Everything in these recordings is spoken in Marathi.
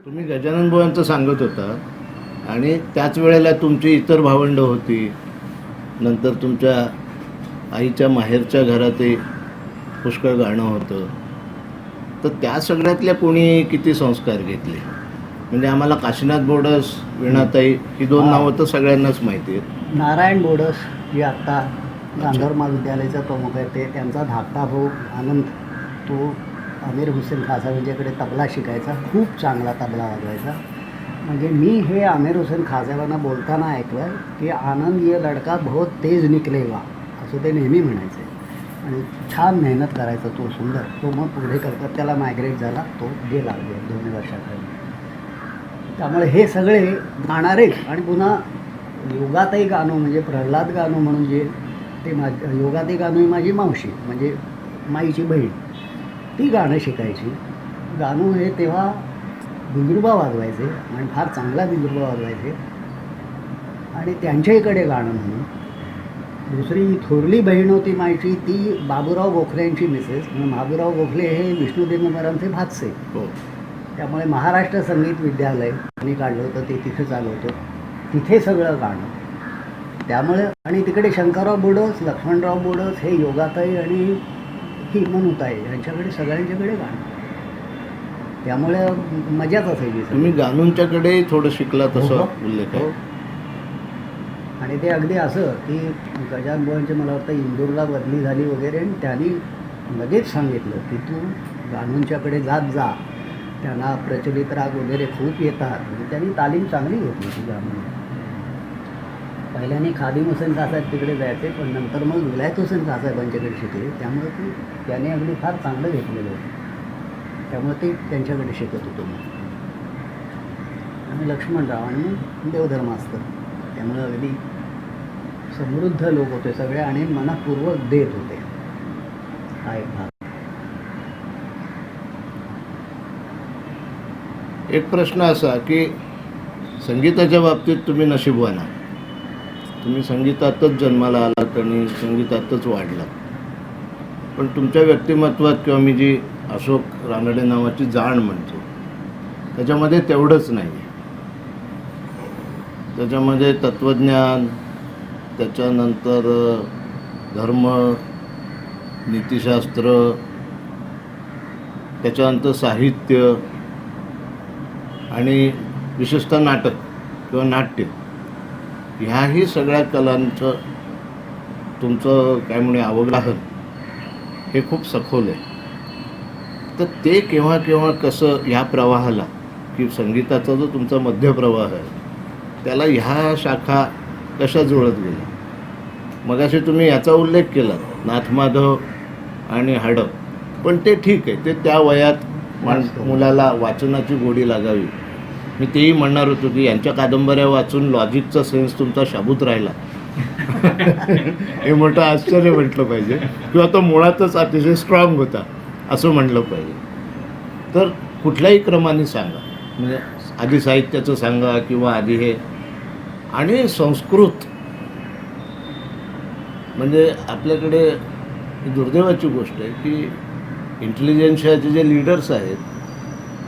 तुम्ही गजानन बुवांचं सांगत होता आणि त्याच वेळेला तुमची इतर भावंडं होती. नंतर तुमच्या आईच्या माहेरच्या घरातही पुष्कळ गाणं होतं. तर त्या सगळ्यातल्या कोणी किती संस्कार घेतले? म्हणजे आम्हाला काशीनाथ बोडस, वीणाताई ही दोन नावं तर सगळ्यांनाच माहिती आहेत. नारायण बोडस जे आत्ता गांधर्व महाविद्यालयाचा प्रमुख आहे ते त्यांचा धाकटा भाऊ आनंद, तो आमिर हुसेन खासा यांच्याकडे तबला शिकायचा, खूप चांगला तबला वाजवायचा. म्हणजे मी हे आमिर हुसेन खासावांना बोलताना ऐकलं की आनंद ये लडका बहुत तेज निकलेगा असं ते नेहमी म्हणायचे. आणि छान मेहनत करायचा तो, सुंदर. तो मग पुढे कलकत्त्याला मायग्रेट झाला, तो गेला 2 वर्षाखाली. त्यामुळे हे सगळे गाणारे. आणि पुन्हा योगाताई गाणं म्हणजे प्रल्हाद गाणं म्हणून जे ते योगाताई गाणं ही माझी मावशी म्हणजे माईची बहीण, ती गाणं शिकायची. गाणं हे तेव्हा बिंद्रुबा वाजवायचे आणि फार चांगला बिंद्रुबा वाजवायचे. आणि त्यांच्या इकडे गाणं म्हणून दुसरी थोरली बहीण होती माईची, ती बाबूराव गोखलेंची मिसेस. म्हणजे बाबूराव गोखले हे विष्णू दिगंबरांचे भातसे. हो. त्यामुळे महाराष्ट्र संगीत विद्यालय त्यांनी काढलं होतं, ते तिथे चालू होतं, तिथे सगळं गाणं. त्यामुळे आणि तिकडे शंकरराव बोडस, लक्ष्मणराव बोडस, हे योगाताई आणि ही मनुताई यांच्याकडे सगळ्यांच्याकडे गाणं. त्यामुळे मजाच असायची. तुम्ही गाणूंच्याकडे थोडं शिकला तसं उल्लेख आहे. आणि ते अगदी असं की गजानन बुवांची मला वाटतं इंदूरला बदली झाली वगैरे, आणि त्यांनी लगेच सांगितलं की तू गाणूंच्याकडे जात जा, त्यांना प्रचलित राग वगैरे खूप येतात. म्हणजे त्यांनी तालीम चांगली घेतली ती गाणं. पहिल्याने खादिम हुसेन खासाहेब तिकडे जायचे, पण नंतर मग विलायत हुसेन खासाहेबांच्याकडे शिकले. त्यामुळे ते त्याने अगदी फार चांगलं घेतलेलं होतं. त्यामुळे ते त्यांच्याकडे शिकत होतो मी. आणि लक्ष्मणराव आणि मग देवधर मास्तर. त्यामुळे अगदी समृद्ध लोक होते सगळे आणि मनपूर्वक देत होते. हा एक भाग. एक प्रश्न असा की संगीताच्या बाबतीत तुम्ही नशीबवान आहात. तुम्ही संगीतातच जन्माला आलात आणि संगीतातच वाढलात. पण तुमच्या व्यक्तिमत्वात किंवा मी जी अशोक रानडे नावाची जाण म्हणतो त्याच्यामध्ये तेवढंच नाही आहे. त्याच्यामध्ये तत्त्वज्ञान, त्याच्यानंतर धर्म, नीतिशास्त्र, त्याच्यानंतर साहित्य आणि विशेषतः नाटक किंवा नाट्य, ह्याही सगळ्या कलांचं तुमचं काय म्हणे अवगाहन हे खूप सखोल आहे. तर ते केव्हा केव्हा कसं ह्या प्रवाहाला की संगीताचा जो तुमचा मध्यप्रवाह आहे त्याला ह्या शाखा कशा जुळत गेल्या? मगाशी तुम्ही याचा उल्लेख केला नाथमाधव आणि हडप, पण ते ठीक आहे, ते त्या वयात मुलाला वाचनाची गोडी लागावी. मी तेही म्हणणार होतो की यांच्या कादंबऱ्या वाचून लॉजिकचा सेन्स तुमचा शाबूत राहिला हे मोठं आश्चर्य म्हटलं पाहिजे, किंवा तो मुळातच अतिशय स्ट्रॉंग होता असं म्हटलं पाहिजे. तर कुठल्याही क्रमाने सांगा, म्हणजे आधी साहित्याचं सांगा किंवा आधी हे. आणि संस्कृत म्हणजे आपल्याकडे दुर्दैवाची गोष्ट आहे की इंटेलिजन्शियाचे जे लीडर्स आहेत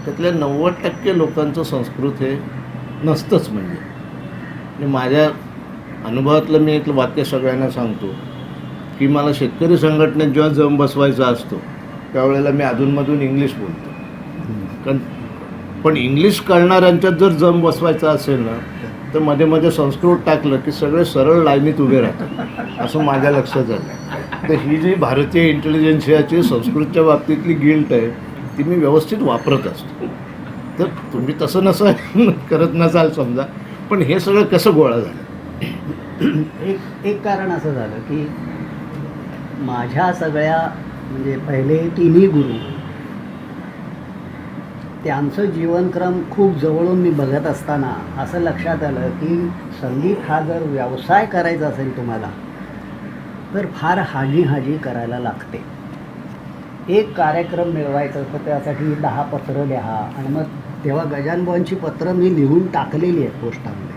त्यातल्या 90% लोकांचं संस्कृत हे नसतंच. म्हणजे माझ्या अनुभवातलं मी एक वाक्य सगळ्यांना सांगतो की मला शेतकरी संघटनेत जेव्हा जम बसवायचा असतो त्यावेळेला मी अधूनमधून इंग्लिश बोलतो. कारण पण इंग्लिश कळणाऱ्यांच्यात जर जम बसवायचा असेल ना तर मध्ये मध्ये संस्कृत टाकलं की सगळे सरळ लाईनीत उभे राहतात असं माझ्या लक्षात आलं. तर ही जी भारतीय इंटेलिजन्शियाची संस्कृतच्या बाबतीतली गिल्ट आहे ती मी व्यवस्थित वापरत असतो. तर तुम्ही तसं नसं करत नसाल समजा, पण हे सगळं कसं गोळा झालं? एक कारण असं झालं की माझ्या सगळ्या म्हणजे पहिले तिन्ही गुरु त्यांचं जीवनक्रम खूप जवळून मी बघत असताना असं लक्षात आलं की संगीत हा जर व्यवसाय करायचा असेल तुम्हाला तर फार हाजी करायला लागते. एक कार्यक्रम मिळवायचा तर त्यासाठी 10 पत्र लिहा. आणि मग तेव्हा गजाननबाबांची पत्रं मी लिहून टाकलेली आहेत पोस्टामध्ये.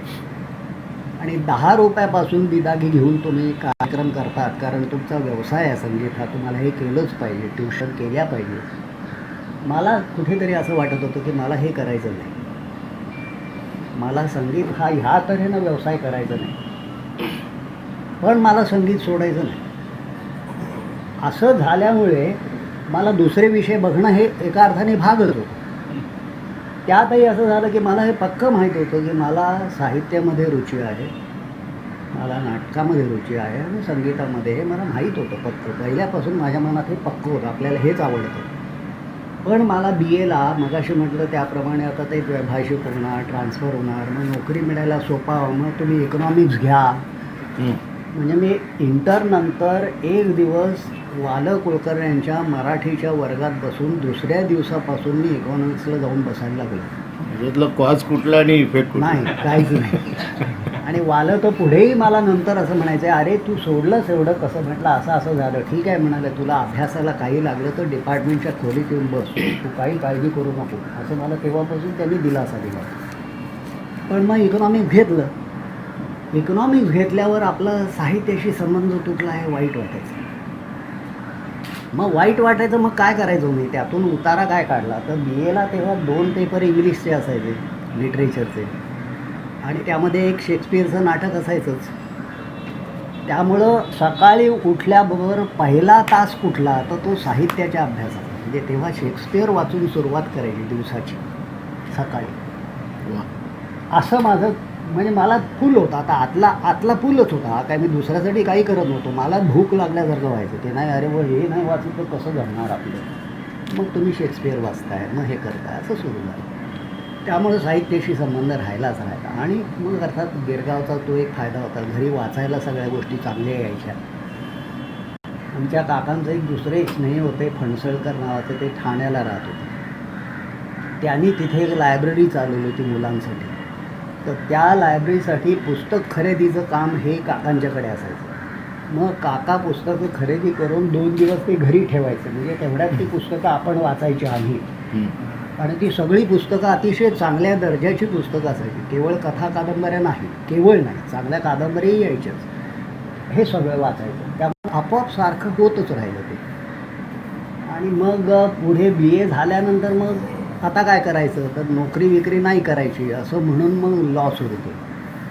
आणि 10 रुपयापासून बिदागी घेऊन तुम्ही कार्यक्रम करतात, कारण तुमचा व्यवसाय आहे संगीत हा, तुम्हाला हे केलंच पाहिजे, ट्युशन केल्या पाहिजे. मला कुठेतरी असं वाटत होतं की मला हे करायचं नाही. मला संगीत हा ह्या तऱ्हेनं व्यवसाय करायचा नाही, पण मला संगीत सोडायचं नाही. असं झाल्यामुळे मला दुसरे विषय बघणं हे एका अर्थाने भागच होतं. त्यातही असं झालं की मला हे पक्कं माहीत होतं की मला साहित्यामध्ये रुची आहे, मला नाटकामध्ये रुची आहे आणि संगीतामध्ये, हे मला माहीत होतं पक्कं. पहिल्यापासून माझ्या मनात हे पक्कं होतं, आपल्याला हेच आवडतं. पण मला बी एला मगाशी म्हटलं त्याप्रमाणे आता ते भाषिक होणार, ट्रान्सफर होणार, मग नोकरी मिळायला सोपा, मग तुम्ही इकॉनॉमिक्स घ्या. म्हणजे मी इंटरनंतर एक दिवस वाल कुलकर्णी यांच्या मराठीच्या वर्गात बसून दुसऱ्या दिवसापासून मी इकॉनॉमिक्सला जाऊन बसायला लागलो. त्याच्यातलं कॉज कुठला आणि इफेक्ट नाही, काहीच नाही. आणि वालं तर पुढेही मला नंतर असं म्हणायचं, अरे तू सोडलंस एवढं कसं? म्हटलं असं असं झालं. ठीक आहे म्हणाले, तुला अभ्यासाला काही लागलं तर डिपार्टमेंटच्या खोलीत येऊन बस, तू काही काळजी करू नको, असं मला तेव्हापासून त्यांनी दिलासा दिला. पण मग इकॉनॉमिक्स घेतलं. इकॉनॉमिक्स घेतल्यावर आपला साहित्याशी संबंध तुटला आहे, वाईट वाटायचं. मग वाईट वाटायचं, मग काय करायचो मी? त्यातून उतारा काय काढला तर बी एला तेव्हा 2 पेपर इंग्लिशचे असायचे, लिटरेचरचे, आणि त्यामध्ये एक शेक्सपिअरचं नाटक असायचंच. त्यामुळं सकाळी उठल्याबरोबर पहिला तास कुठला तर तो साहित्याच्या अभ्यासाचा. म्हणजे तेव्हा शेक्सपिअर वाचून सुरुवात करायची दिवसाची सकाळी. असं माझं, म्हणजे मला फुल होता. आता आतला फुलच होता. हा काय मी दुसऱ्यासाठी काही करत नव्हतो. मला भूक लागल्यासारखं व्हायचं. ते नाही, अरे व हे नाही वाचलं तर कसं घडणार आपलं? मग तुम्ही शेक्सपिअर वाचताय, मग हे करताय, असं सुरू झालं. त्यामुळे साहित्याशी संबंध राहिलाच राहिला. आणि मग अर्थात गिरगावचा तो एक फायदा होता, घरी वाचायला सगळ्या गोष्टी चांगल्या यायच्या. आमच्या काकांचं एक दुसरे स्नेही होते, फणसळकर नावाचे, ते ठाण्याला राहत होते. त्यांनी तिथे एक लायब्ररी चालवली होती मुलांसाठी. तर त्या लायब्ररीसाठी पुस्तक खरेदीचं काम हे काकांच्याकडे असायचं. मग काका पुस्तकं खरेदी करून 2 दिवस ते घरी ठेवायचे. म्हणजे तेवढ्यात ती पुस्तकं आपण वाचायची आम्ही. आणि ती सगळी पुस्तकं अतिशय चांगल्या दर्जाची पुस्तकं असायची. केवळ कथा कादंबऱ्या नाही, केवळ नाही, चांगल्या कादंबऱ्याही यायच्याच. हे सगळं वाचायचं. त्यामुळे आपोआप सारखं होतच राहिलं ते. आणि मग पुढे बी ए झाल्यानंतर मग आता काय करायचं तर नोकरी विक्री नाही करायची असं म्हणून मग लॉ सुरू केलं.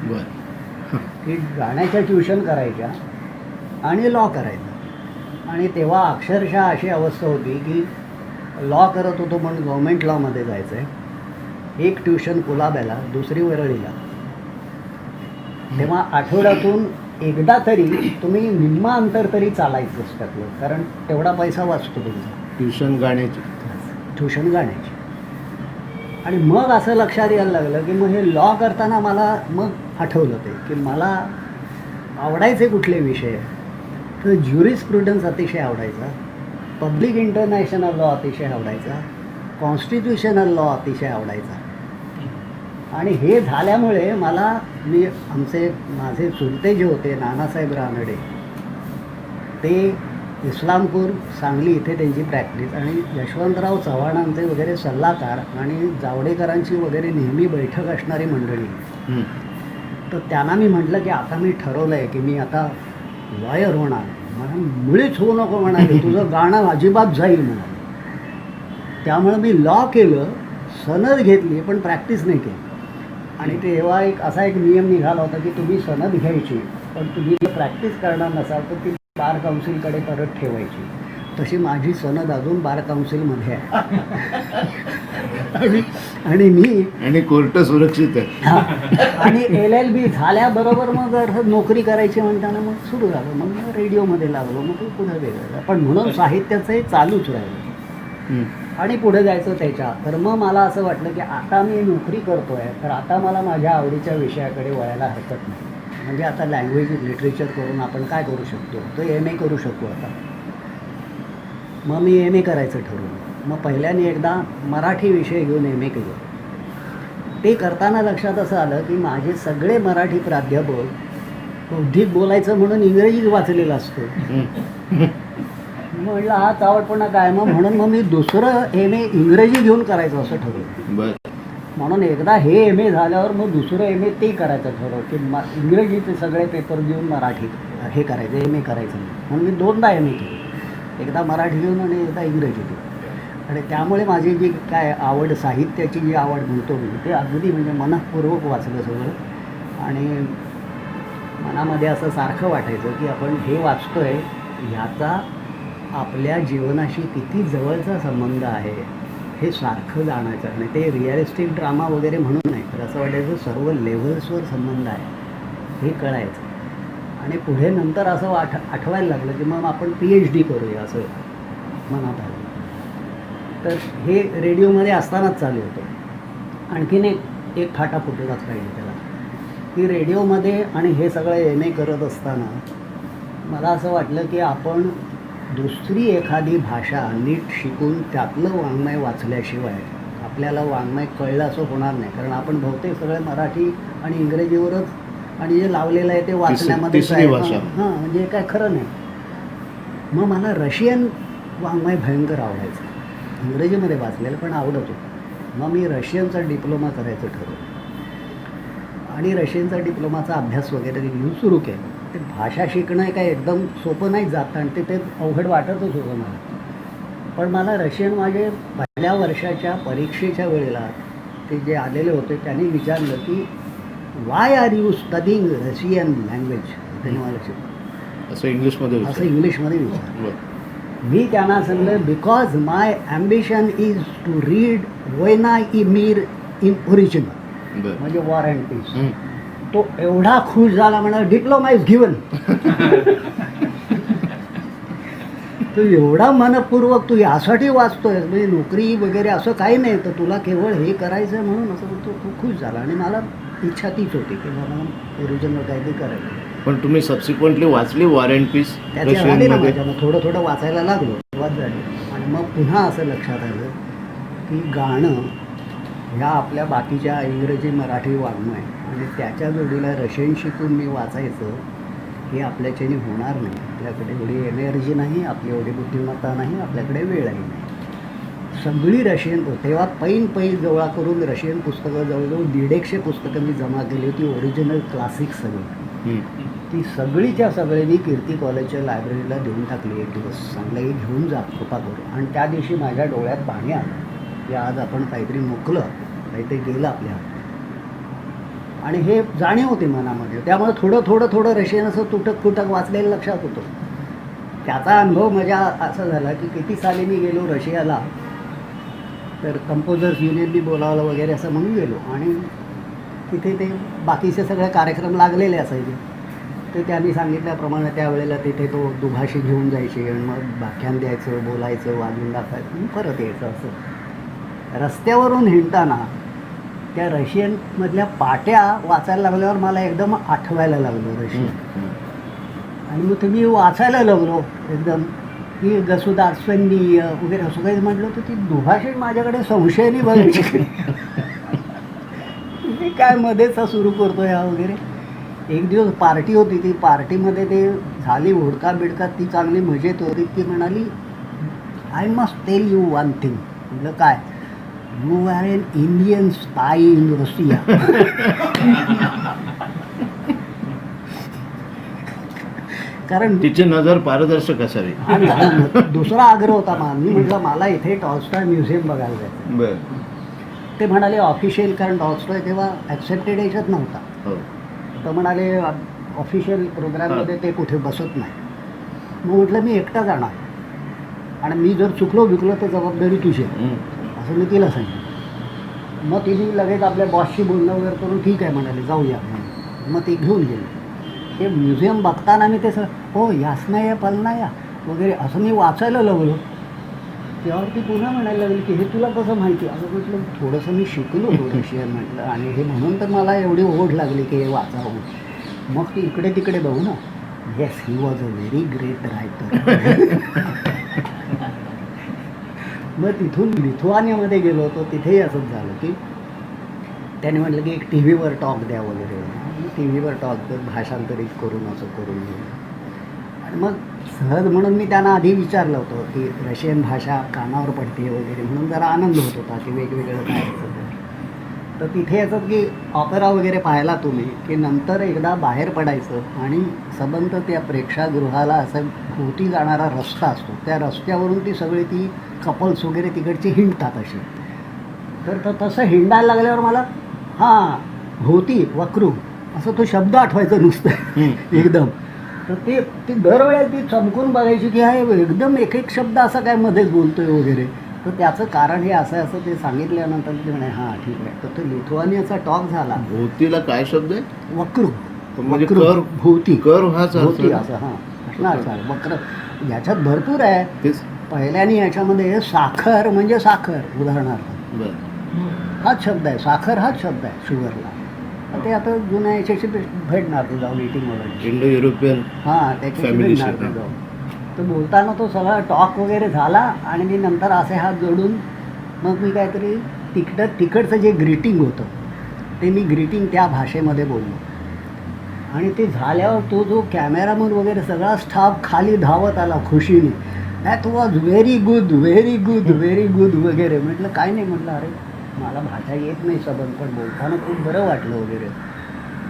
बरं. की गाण्याच्या ट्युशन करायच्या आणि लॉ करायचं. आणि तेव्हा अक्षरशः अशी अवस्था होती की लॉ करत होतो पण गव्हर्मेंट लॉमध्ये जायचं आहे. एक ट्युशन कुलाब्याला, दुसरी वरळीला. तेव्हा आठवड्यातून एकदा तरी तुम्ही निम्मा अंतर तरी चालायचंच त्यातलं, कारण तेवढा पैसा वाचतो तुमचा. ट्युशन गाण्याची. ट्युशन गाण्याची. आणि मग असं लक्षात यायला लागलं की मग हे लॉ करताना मला मग आठवलं ते की मला आवडायचे कुठले विषय. तर ज्युरिस्प्रुडन्स अतिशय आवडायचा, पब्लिक इंटरनॅशनल लॉ अतिशय आवडायचा, कॉन्स्टिट्यूशनल लॉ अतिशय आवडायचा. आणि हे झाल्यामुळे माझे चुलते जे होते नानासाहेब रानडे, ते इस्लामपूर, सांगली इथे त्यांची प्रॅक्टिस, आणि यशवंतराव चव्हाणांचे वगैरे सल्लागार आणि जावडेकरांची वगैरे नेहमी बैठक असणारी मंडळी. तर त्यांना मी म्हटलं की आता मी ठरवलं आहे की मी आता लॉयर होणार. मला मुळीच होऊ नको म्हणाले, तुझं गाणं अजिबात जाईल म्हणाले. त्यामुळं मी लॉ केलं, सनद घेतली, पण प्रॅक्टिस नाही केली. आणि तेव्हा असा एक नियम निघाला होता की तुम्ही सनद घ्यायची, पण तुम्ही जर प्रॅक्टिस करणार नसाल तर ती बार काउन्सिलकडे परत ठेवायची. तशी माझी सनद अजून बार काउन्सिलमध्ये आहे. आणि कोर्ट सुरक्षित आहे. आणि LLB झाल्याबरोबर मग नोकरी करायची म्हणताना मग सुरू झालं. मग रेडिओमध्ये लागलो, मग पुढे वेगळं. पण म्हणून साहित्याचंही चालूच राहिलं आणि पुढे जायचं त्याच्या. तर मग मला असं वाटलं की आता मी नोकरी करतो आहे, तर आता मला माझ्या आवडीच्या विषयाकडे वळायला हरकत नाही. म्हणजे आता लँग्वेज लिटरेचर करून आपण काय करू शकतो, तर MA करू शकतो आता. मग मी MA करायचं ठरवलं. मग पहिल्याने एकदा मराठी विषय घेऊन MA केलं. ते करताना लक्षात असं आलं की माझे सगळे मराठी प्राध्यापक बौद्धिक बोलायचं म्हणून इंग्रजीच वाचलेलं असतं. म्हटलं हा चावटपणा काय. म्हणून मग मी दुसरं MA इंग्रजी घेऊन करायचं असं ठरवलं. म्हणून एकदा हे MA झाल्यावर मग दुसरं MA ते करायचं ठरवलं की इंग्रजीचे सगळे पेपर घेऊन मराठी हे करायचं, MA करायचं. म्हणून मी 2दा MA केलं, एकदा मराठी घेऊन आणि एकदा इंग्रजी घेऊन. आणि त्यामुळे माझी जी काय आवड, साहित्याची जी आवड म्हणतो मी, ते अगदी म्हणजे मनःपूर्वक वाचलं सगळं. आणि मनामध्ये असं सारखं वाटायचं की आपण हे वाचतो आहे, ह्याचा आपल्या जीवनाशी किती जवळचा संबंध आहे हे सारखं जाणायचं. आणि ते रिअलिस्टिक ड्रामा वगैरे म्हणून नाही, तर असं वाटायचं सर्व लेव्हल्सवर संबंध आहे हे कळायचं. आणि पुढे नंतर असं आठवायला लागलं की मग आपण PhD करूया असं मनात आलं. तर हे रेडिओमध्ये असतानाच चालू होतं. आणखीन एक फाटा फुटलाच पाहिजे त्याला, की रेडिओमध्ये आणि हे सगळं MA करत असताना मला असं वाटलं की आपण दुसरी एखादी भाषा नीट शिकून त्यातलं वाङ्मय वाचल्याशिवाय आपल्याला वाङ्मय कळलं असं होणार नाही. कारण आपण बहुतेक सगळे मराठी आणि इंग्रजीवरच आणि जे लावलेलं आहे ते वाचण्यामध्ये तिसरी भाषा. हां, म्हणजे काय खरं नाही. मग मला रशियन वाङ्मय भयंकर आवडायचं. इंग्रजीमध्ये वाचलेलं पण आवडत होतं. मग मी रशियनचा डिप्लोमा करायचं ठरवलं आणि रशियनचा डिप्लोमाचा अभ्यास वगैरे घेऊन सुरू केलं. ते भाषा शिकणं हे काय एकदम सोपं नाही जात आणि ते अवघड वाटतच होतं मला. पण मला रशियन माझे पहिल्या वर्षाच्या परीक्षेच्या वेळेला ते जे आलेले होते त्यांनी विचारलं की why are you studying Russian language, त्यांनी मला शिकवलं. असं इंग्लिशमध्ये असं इंग्लिशमध्ये विचारलं. बरं. मी त्यांना सांगलं because my ambition is to read Voyna i Mir in original, बरं. म्हणजे वॉर अँड पीस. तो एवढा खुश झाला, म्हणा डिप्लोमा इज गिवन. तू एवढा मनपूर्वक तू यासाठी वाचतोय, म्हणजे नोकरी वगैरे असं काही नाही, तर तुला केवळ हे करायचं आहे म्हणून असं म्हणतो. खूप खुश झाला आणि मला इच्छा तीच होती की मला ओरिजिनल काहीतरी करायचं. पण तुम्ही सबसिक्वेंटली वाचली वॉर अँड पीस त्याची आली ना रशियनमध्ये? माझ्या, मग थोडं थोडं वाचायला लागलो, सुरुवात झाली. आणि मग पुन्हा असं लक्षात आलं की गाणं ह्या आपल्या बाकीच्या इंग्रजी मराठी वाङ्मय आणि त्याच्या जोडीला रशियन शिकून मी वाचायचं, हे आपल्याच्याने होणार नाही. आपल्याकडे एवढी एनर्जी नाही, आपली एवढी बुद्धिमत्ता नाही, आपल्याकडे वेळही नाही. सगळी रशियन, तेव्हा पैन जवळ करून रशियन पुस्तकं जवळजवळ 150 पुस्तकं मी जमा केली होती, ओरिजिनल क्लासिक सगळी. ती सगळीच्या सगळी मी कीर्ती कॉलेजच्या लायब्ररीला देऊन टाकली एक दिवस. सांगलं की घेऊन जा कृपा करून. आणि त्या दिवशी माझ्या डोळ्यात पाणी आलं की आज आपण काहीतरी मुकलं, काहीतरी गेलं आपल्या हातात. आणि हे जाणीव होती मनामध्ये. त्यामुळे थोडं रशियन असं तुटक वाचलेलं लक्षात होतं. त्याचा अनुभव माझ्या असा झाला की किती साली मी गेलो रशियाला, तर कंपोजर्स युनियननी बोलावलं वगैरे असं म्हणून गेलो. आणि तिथे ते बाकीचे सगळे कार्यक्रम लागलेले असायचे. ते त्यांनी सांगितल्याप्रमाणे त्यावेळेला तिथे तो दुभाषी घेऊन जायचे आणि मग व्याख्यान द्यायचं, बोलायचं, वाजून दाखवायचं आणि परत यायचं. असं रस्त्यावरून हिंडताना त्या रशियनमधल्या पाट्या वाचायला लागल्यावर मला एकदम आठवायला लागलो रशियन. आणि मग तुम्ही वाचायला लागलो एकदम की गसुदार्स्वनी वगैरे असं काही म्हटलं, तर ती दुभाषी माझ्याकडे संशयाने बघायची. मी काय मध्येच सुरू करतो या वगैरे. एक दिवस पार्टी होती, ती पार्टीमध्ये ते झाली हुडका बिडका, ती चांगली मजेत होती. ती म्हणाली I must tell you one thing. म्हटलं काय? You are an Indian spy in Russia. कारण तिची नजर पारदर्शक असावी. आणि दुसरा आग्रह होता मी म्हटलं मला इथे टॉल्स्टॉय म्युझियम बघायला जायचं. बरं. ते म्हणाले ऑफिशियल, कारण टॉल्स्टॉय तेव्हा ॲक्सेप्टेड याच्यात नव्हता. हो. तर म्हणाले ऑफिशियल प्रोग्राममध्ये ते कुठे बसत नाही. मग म्हटलं मी एकटा जाणार आणि मी जर चुकलो बिकलो तर जबाबदारी तुझी, असं मी तिला सांगितलं. मग तिने लगेच आपल्या बॉसशी बोलणं वगैरे करून ठीक आहे म्हणाले जाऊया म्हणून. मग ती घेऊन गेली. ते म्युझियम बघताना मी ते हो यासनाया पलनाया वगैरे असं मी वाचायला लागलो. त्यावरती पुन्हा म्हणायला लागली की हे तुला कसं माहिती? असं म्हटलं थोडंसं मी शिकलो रशियन म्हटलं, आणि हे म्हणून तर मला एवढी ओढ लागली की हे वाचावं. मग ती इकडे तिकडे बघू ना, yes he was a very great writer. मग तिथून लिथुआनियामध्ये गेलो होतो, तिथेही असंच झालं की त्याने म्हटलं की एक TV वर टॉक द्या वगैरे. TV वर टॉक भाषांतरित करून असं करून. आणि मग सहज म्हणून मी त्यांना आधी विचारलं होतं की रशियन भाषा कानावर पडते वगैरे, म्हणून जरा आनंद होत होता की वेगवेगळं काय असं. तर तिथे याचं की ऑपेरा वगैरे पाहायला तुम्ही की नंतर एकदा बाहेर पडायचं आणि सबंध त्या प्रेक्षागृहाला असं भोवती जाणारा रस्ता असतो, त्या रस्त्यावरून ती सगळी ती कपल्स वगैरे तिकडची हिंडतात अशी. तर तसं हिंडायला लागल्यावर मला भोवती वक्रू असं तो शब्द आठवायचा नुसतं एकदम. तर ती दरवेळेला ती चमकून बघायची की हा एकदम एक एक शब्द असा काय मध्येच बोलतोय वगैरे. तर त्याचं कारण हे असं असं ते सांगितल्यानंतर ते म्हणे हां ठीक आहे. तर तो लिथुआनियाचा टॉक झाला. भोवतीला काय शब्द आहे? वक्रू म्हणजे वक्रू, कर भोवती कर हाच अर्थ भोवती ना? असं असणार वक्र. याच्यात भरपूर आहे. तेच. पहिल्याने याच्यामध्ये साखर म्हणजे साखर उदाहरणार्थ बरं. हाच शब्द आहे, साखर हाच शब्द आहे शुगरला. ते आता जुन्या याच्याशी भेटणार तू जाऊन मीटिंग वगैरे. इंडो युरोपियन त्याच्याशी Family भेटणार शी, तू जाऊन. तर बोलताना तो सगळा टॉक वगैरे झाला आणि मी नंतर असे हात जोडून मग मी काहीतरी तिकडचं जे ग्रीटिंग होतं ते मी ग्रीटिंग त्या भाषेमध्ये बोललो. आणि ते झाल्यावर तो जो कॅमेरामन वगैरे सगळा स्टाफ खाली धावत आला खुशीने. That was very good very good very good वगैरे. म्हटलं काय नाही, म्हटलं अरे मला भाषा येत नाही सबंध, पण बोलताना खूप बरं वाटलं वगैरे.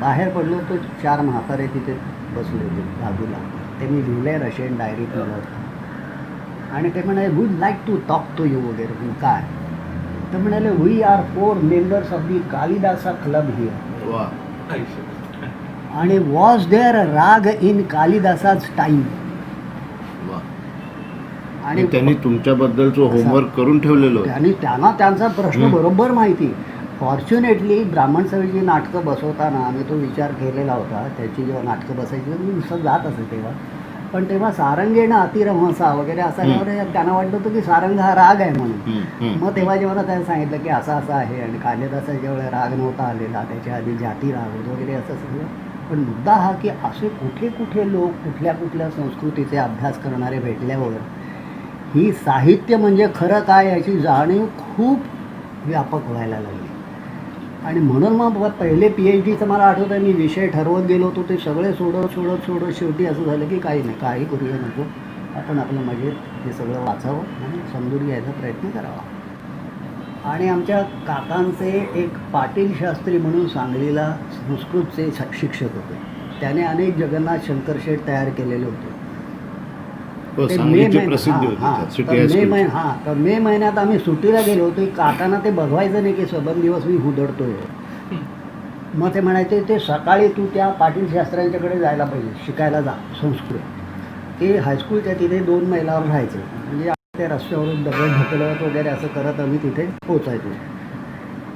बाहेर पडलो तो 4 म्हातारे तिथे बसले होते बाजूला. ते मी लिहिले रशियन डायरीत लिहिलं. आणि ते म्हणाले would like to talk to you वगैरे. मी काय? तर म्हणाले we are 4 members of the Kalidasa club here. वा. आणि वॉज देअर राग इन कालिदासाच टाईम. वा. आणि त्यांनी तुमच्याबद्दलचं होमवर्क करून ठेवलेलं होतं. आणि त्यांना त्यांचा प्रश्न बरोबर माहिती. फॉर्च्युनेटली ब्राह्मण सभेची नाटकं बसवताना आम्ही तो विचार केलेला होता. त्याची जेव्हा नाटकं बसायची मी नुसतं जात असे तेव्हा. पण तेव्हा सारंगेणं अतिरमसा वगैरे असं त्यांना वाटत होतं की सारंग हा राग आहे म्हणून. मग तेव्हा जेव्हा त्यांनी सांगितलं की असं असं आहे आणि कालिदासा जेव्हा राग नव्हता आलेला त्याच्या आधी जाती राग वगैरे असं सगळं. पण मुद्दा हा की असे कुठे कुठे लोक कुठल्या कुठल्या संस्कृतीचे अभ्यास करणारे भेटल्यावर ही साहित्य म्हणजे खरं काय याची जाणीव खूप व्यापक व्हायला लागली. आणि म्हणून मग पहिले PhDचं मला आठवतं आहे मी विषय ठरवत गेलो होतो. ते सगळे सोडत शेवटी असं झालं की काही नाही, काही करूया नको, आपण आपलं मजेत हे सगळं वाचावं आणि समजून घ्यायचा प्रयत्न करावा. आणि आमच्या काकांचे एक पाटील शास्त्री म्हणून सांगलीला संस्कृतचे शिक्षक होते. त्याने अनेक जगन्नाथ शंकरशेठ तयार केलेले होते. हो, सांगलीची प्रसिद्धी होती त्यात, सिटी हायस्कूलची. तर मे महिन्यात आम्ही सुट्टीला गेलो होतो. काकांना ते बघवायचं नाही की सबंध दिवस मी हुदडतोय. मग ते म्हणायचे ते सकाळी तू त्या पाटील शास्त्र्यांच्याकडे जायला पाहिजे, शिकायला जा संस्कृत. ते हायस्कूलच्या तिथे 2 मैलावर राहायचे. म्हणजे त्या रस्त्यावरून दगड ढकलत वगैरे असं करत आम्ही तिथे पोचायचो.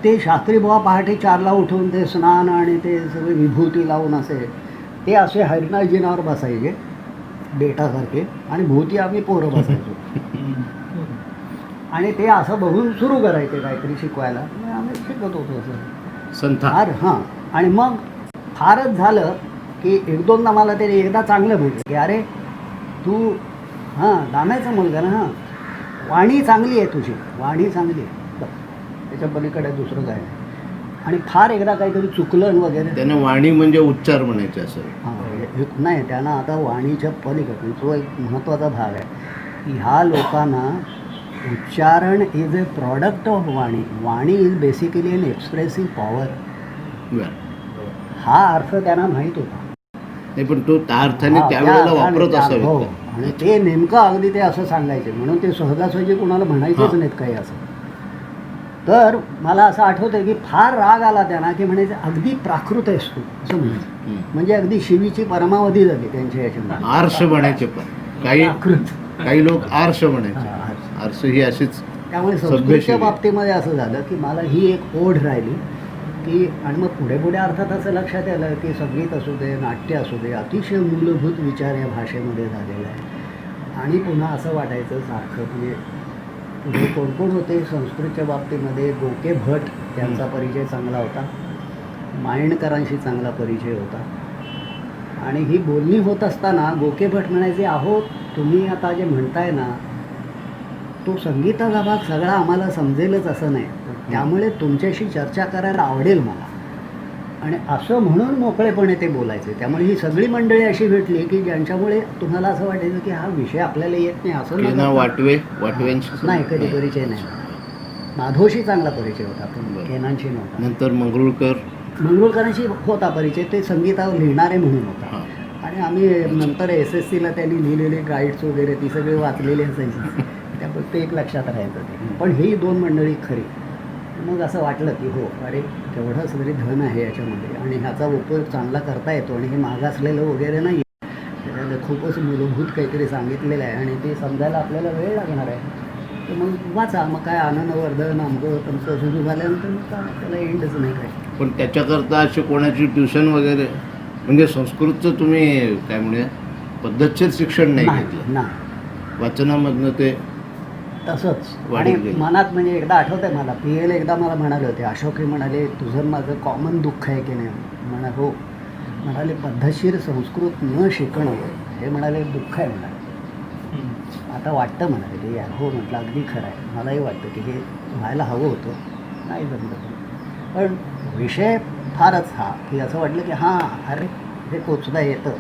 ते शास्त्री बुवा पहाटे 4ला उठून ते स्नान आणि ते सगळे विभूती लावून ते असे हरिनाथजीनावर बसायचे बेटासारखे आणि भोवती आम्ही पोरं बसायचो. आणि ते असं बघून सुरू करायचे काहीतरी शिकवायला. आम्ही शिकत होतो असं संथा. आणि मग फारच झालं की 1-2दा मला ते एकदा चांगलं भेटलं की अरे तू दाम्याचा मुलगा ना, वाणी चांगली आहे तुझी, वाणी चांगली आहे, त्याच्या पलीकडे दुसरं काय नाही. आणि फार एकदा काहीतरी चुकलं वगैरे. त्यांना वाणी म्हणजे उच्चार म्हणायचे असं. नाही, त्यांना आता वाणीच्या पलीकडे तो एक महत्त्वाचा भाग आहे की ह्या लोकांना उच्चारण इज अ प्रॉडक्ट ऑफ वाणी. वाणी is basically an expressive power. हा अर्थ त्यांना माहीत होता. नाही, पण तो त्या अर्थाने त्यावेळेला वापरत असावे. हो, आणि ते नेमकं अगदी ते असं सांगायचे म्हणून ते सहजासहजी कुणाला म्हणायचेच नाहीत काही असं. तर मला असं आठवतं की फार राग आला त्यांना की म्हणायचं अगदी प्राकृत आहेस तू असं म्हणायचं. म्हणजे अगदी शिवीची परमावधी झाली त्यांच्या याच्यामध्ये. आर्ष म्हणायचे. पण काही लोक आर्ष म्हणायचे. आर्ष ही अशीच. त्यामुळे संस्कृतच्या बाबतीमध्ये असं झालं की मला ही एक ओढ राहिली की. आणि मग पुढे पुढे अर्थात असं लक्षात आलं की संगीत असू दे, नाट्य असू दे, अतिशय मूलभूत विचार या भाषेमध्ये झालेला आहे. आणि पुन्हा असं वाटायचं सारखं म्हणजे पुढे कोण कोण होते संस्कृतच्या बाबतीमध्ये. गोके भट त्यांचा परिचय चांगला होता, मायंडकरांशी चांगला परिचय होता. आणि ही बोलणी होत असताना गोके भट म्हणायचे अहो तुम्ही आता जे म्हणताय ना तो संगीताचा भाग सगळा आम्हाला समजेलच असं नाही, त्यामुळे तुमच्याशी चर्चा करायला आवडेल मला. आणि असं म्हणून मोकळेपणे ते बोलायचे. त्यामुळे ही सगळी मंडळी अशी भेटली की ज्यांच्यामुळे तुम्हाला असं वाटायचं की हा विषय आपल्याला येत नाही असं वाटवेंशी नाही, कधी परिचय नाही. माधवशी चांगला परिचय होता, पण बरं. केनांशी नव्हता. नंतर मंगरुळकर. मंगरुळकरांशी होता परिचय, ते संगीतावर लिहिणारे म्हणून होता. हां. आणि आम्ही नंतर SSCला त्यांनी लिहिलेले गाईड्स वगैरे ती सगळी वाचलेली असायची, त्यामुळे ते एक लक्षात राहायचं ते. पण ही दोन मंडळी खरी. मग असं वाटलं की हो, अरे केवढं तरी धन आहे याच्यामध्ये आणि ह्याचा उपयोग चांगला करता येतो आणि हे मागासलेलं वगैरे नाही आहे, त्याच्यात खूपच मूलभूत काहीतरी सांगितलेलं आहे आणि ते समजायला आपल्याला वेळ लागणार आहे. तर मग वाचा, मग काय आनंदवर्धन आमचं तुमचं सुरू झाल्यानंतर मग काय त्याला एंडच नाही काय. पण त्याच्याकरता अशी कोणाची ट्युशन वगैरे म्हणजे संस्कृतचं तुम्ही काय म्हणूया पद्धतशीर शिक्षण नाही घेतलं, नाही वाचनामधनं ते तसंच. वाढीत आणि गेलं. मनात म्हणजे एकदा आठवत आहे मला, PL एकदा मला म्हणाले होते, अशोक हे म्हणाले तुझं माझं कॉमन दुःख आहे की नाही. म्हणा हो. म्हणाले पद्धतशीर संस्कृत न शिकणं हे म्हणाले दुःख आहे म्हणाले. आता वाटतं म्हणाले की यार हो, म्हटलं अगदी खरं आहे, मलाही वाटतं की हे व्हायला हवं होतं, नाही जमलं. पण विषय फारच हा की असं वाटलं की हां अरे हे पोचता येतं,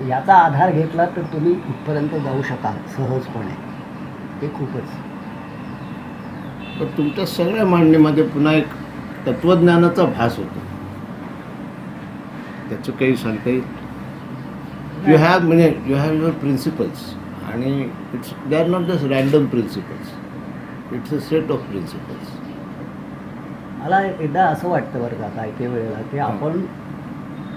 याचा आधार घेतला तर तुम्ही इथपर्यंत जाऊ शकाल सहजपणे. ते खूपच. पण तुमच्या सगळ्या मांडणीमध्ये पुन्हा एक तत्वज्ञानाचा भास होतो, त्याचं काही सांगता येईल. यू हॅव युअर प्रिन्सिपल्स आणि they are not just random principles, it's a set of principles. मला एकदा असं वाटतं बरं का काही वेळेला की आपण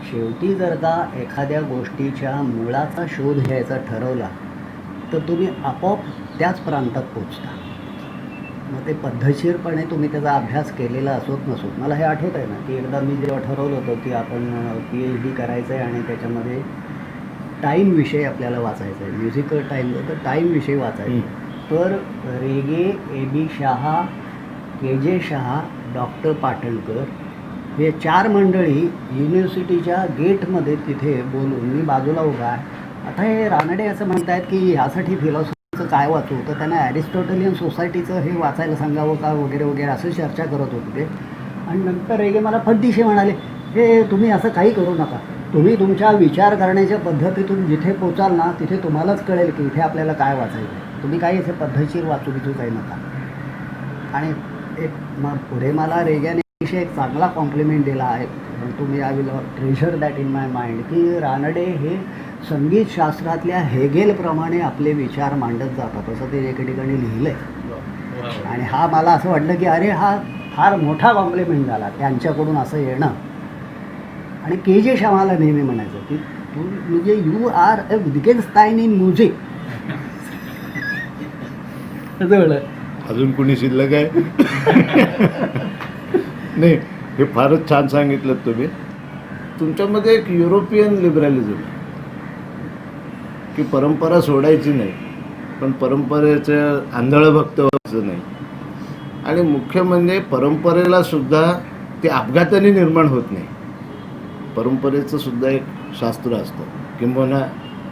शेवटी जर का एखाद्या गोष्टीच्या मुळाचा शोध घ्यायचा ठरवला तर तुम्ही आपोआप त्याच प्रांतात पोचता. मग ते पद्धतशीरपणे तुम्ही त्याचा अभ्यास केलेला असोत नसोत. मला हे आठवत आहे ना की एकदा मी जेव्हा ठरवलं होतं की आपण PhD करायचं आहे आणि त्याच्यामध्ये टाईम विषय आपल्याला वाचायचा आहे, म्युझिकल टाईम तर टाईम विषय वाचायचा आहे. तर रेगे, AB Shah, KJ Shah, doctor Patankar हे 4 मंडळी युनिव्हर्सिटीच्या गेटमध्ये तिथे बोलून मी बाजूला उभा आहे. आता हे रानडे असं म्हणत आहेत की ह्यासाठी फिलॉसॉफीचं काय वाचू, तर त्यांना ॲरिस्टॉटलियन सोसायटीचं हे वाचायला सांगावं का वगैरे वगैरे असं चर्चा करत होते ते. आणि नंतर रेगे मला फद्दिशी म्हणाले, हे तुम्ही असं काही करू नका, तुम्ही तुमच्या विचार करण्याच्या पद्धतीतून जिथे पोचाल ना तिथे तुम्हालाच कळेल की इथे आपल्याला काय वाचायचं आहे, तुम्ही काही असे पद्धतशीर वाचू बिचू काही नका. आणि एक मग पुढे मला रेग्याने विषय एक चांगला कॉम्प्लिमेंट दिला आहे, तुम्ही I will treasurer that in my mind, की रानडे हे संगीतशास्त्रातल्या हेगेलप्रमाणे आपले विचार मांडत जातात असं ते एके ठिकाणी लिहिलं आहे. आणि हा मला असं वाटलं की अरे हा फार मोठा कॉम्प्लिमेंट झाला त्यांच्याकडून असं येणं. आणि KJ शहाला नेहमी म्हणायचं की तू म्हणजे you are a Wittgenstein in music. असं म्हणलं. अजून कुणी शिल्लक आहे? नाही, हे फारच छान सांगितलं तुम्ही. तुमच्यामध्ये एक युरोपियन लिबरलिझम आहे की परंपरा सोडायची नाही, पण परंपरेचं आंधळं भक्त व्हायचं नाही. आणि मुख्य म्हणजे परंपरेला सुद्धा ते अपघाताने निर्माण होत नाही. परंपरेचं सुद्धा एक शास्त्र असतं, किंबहुना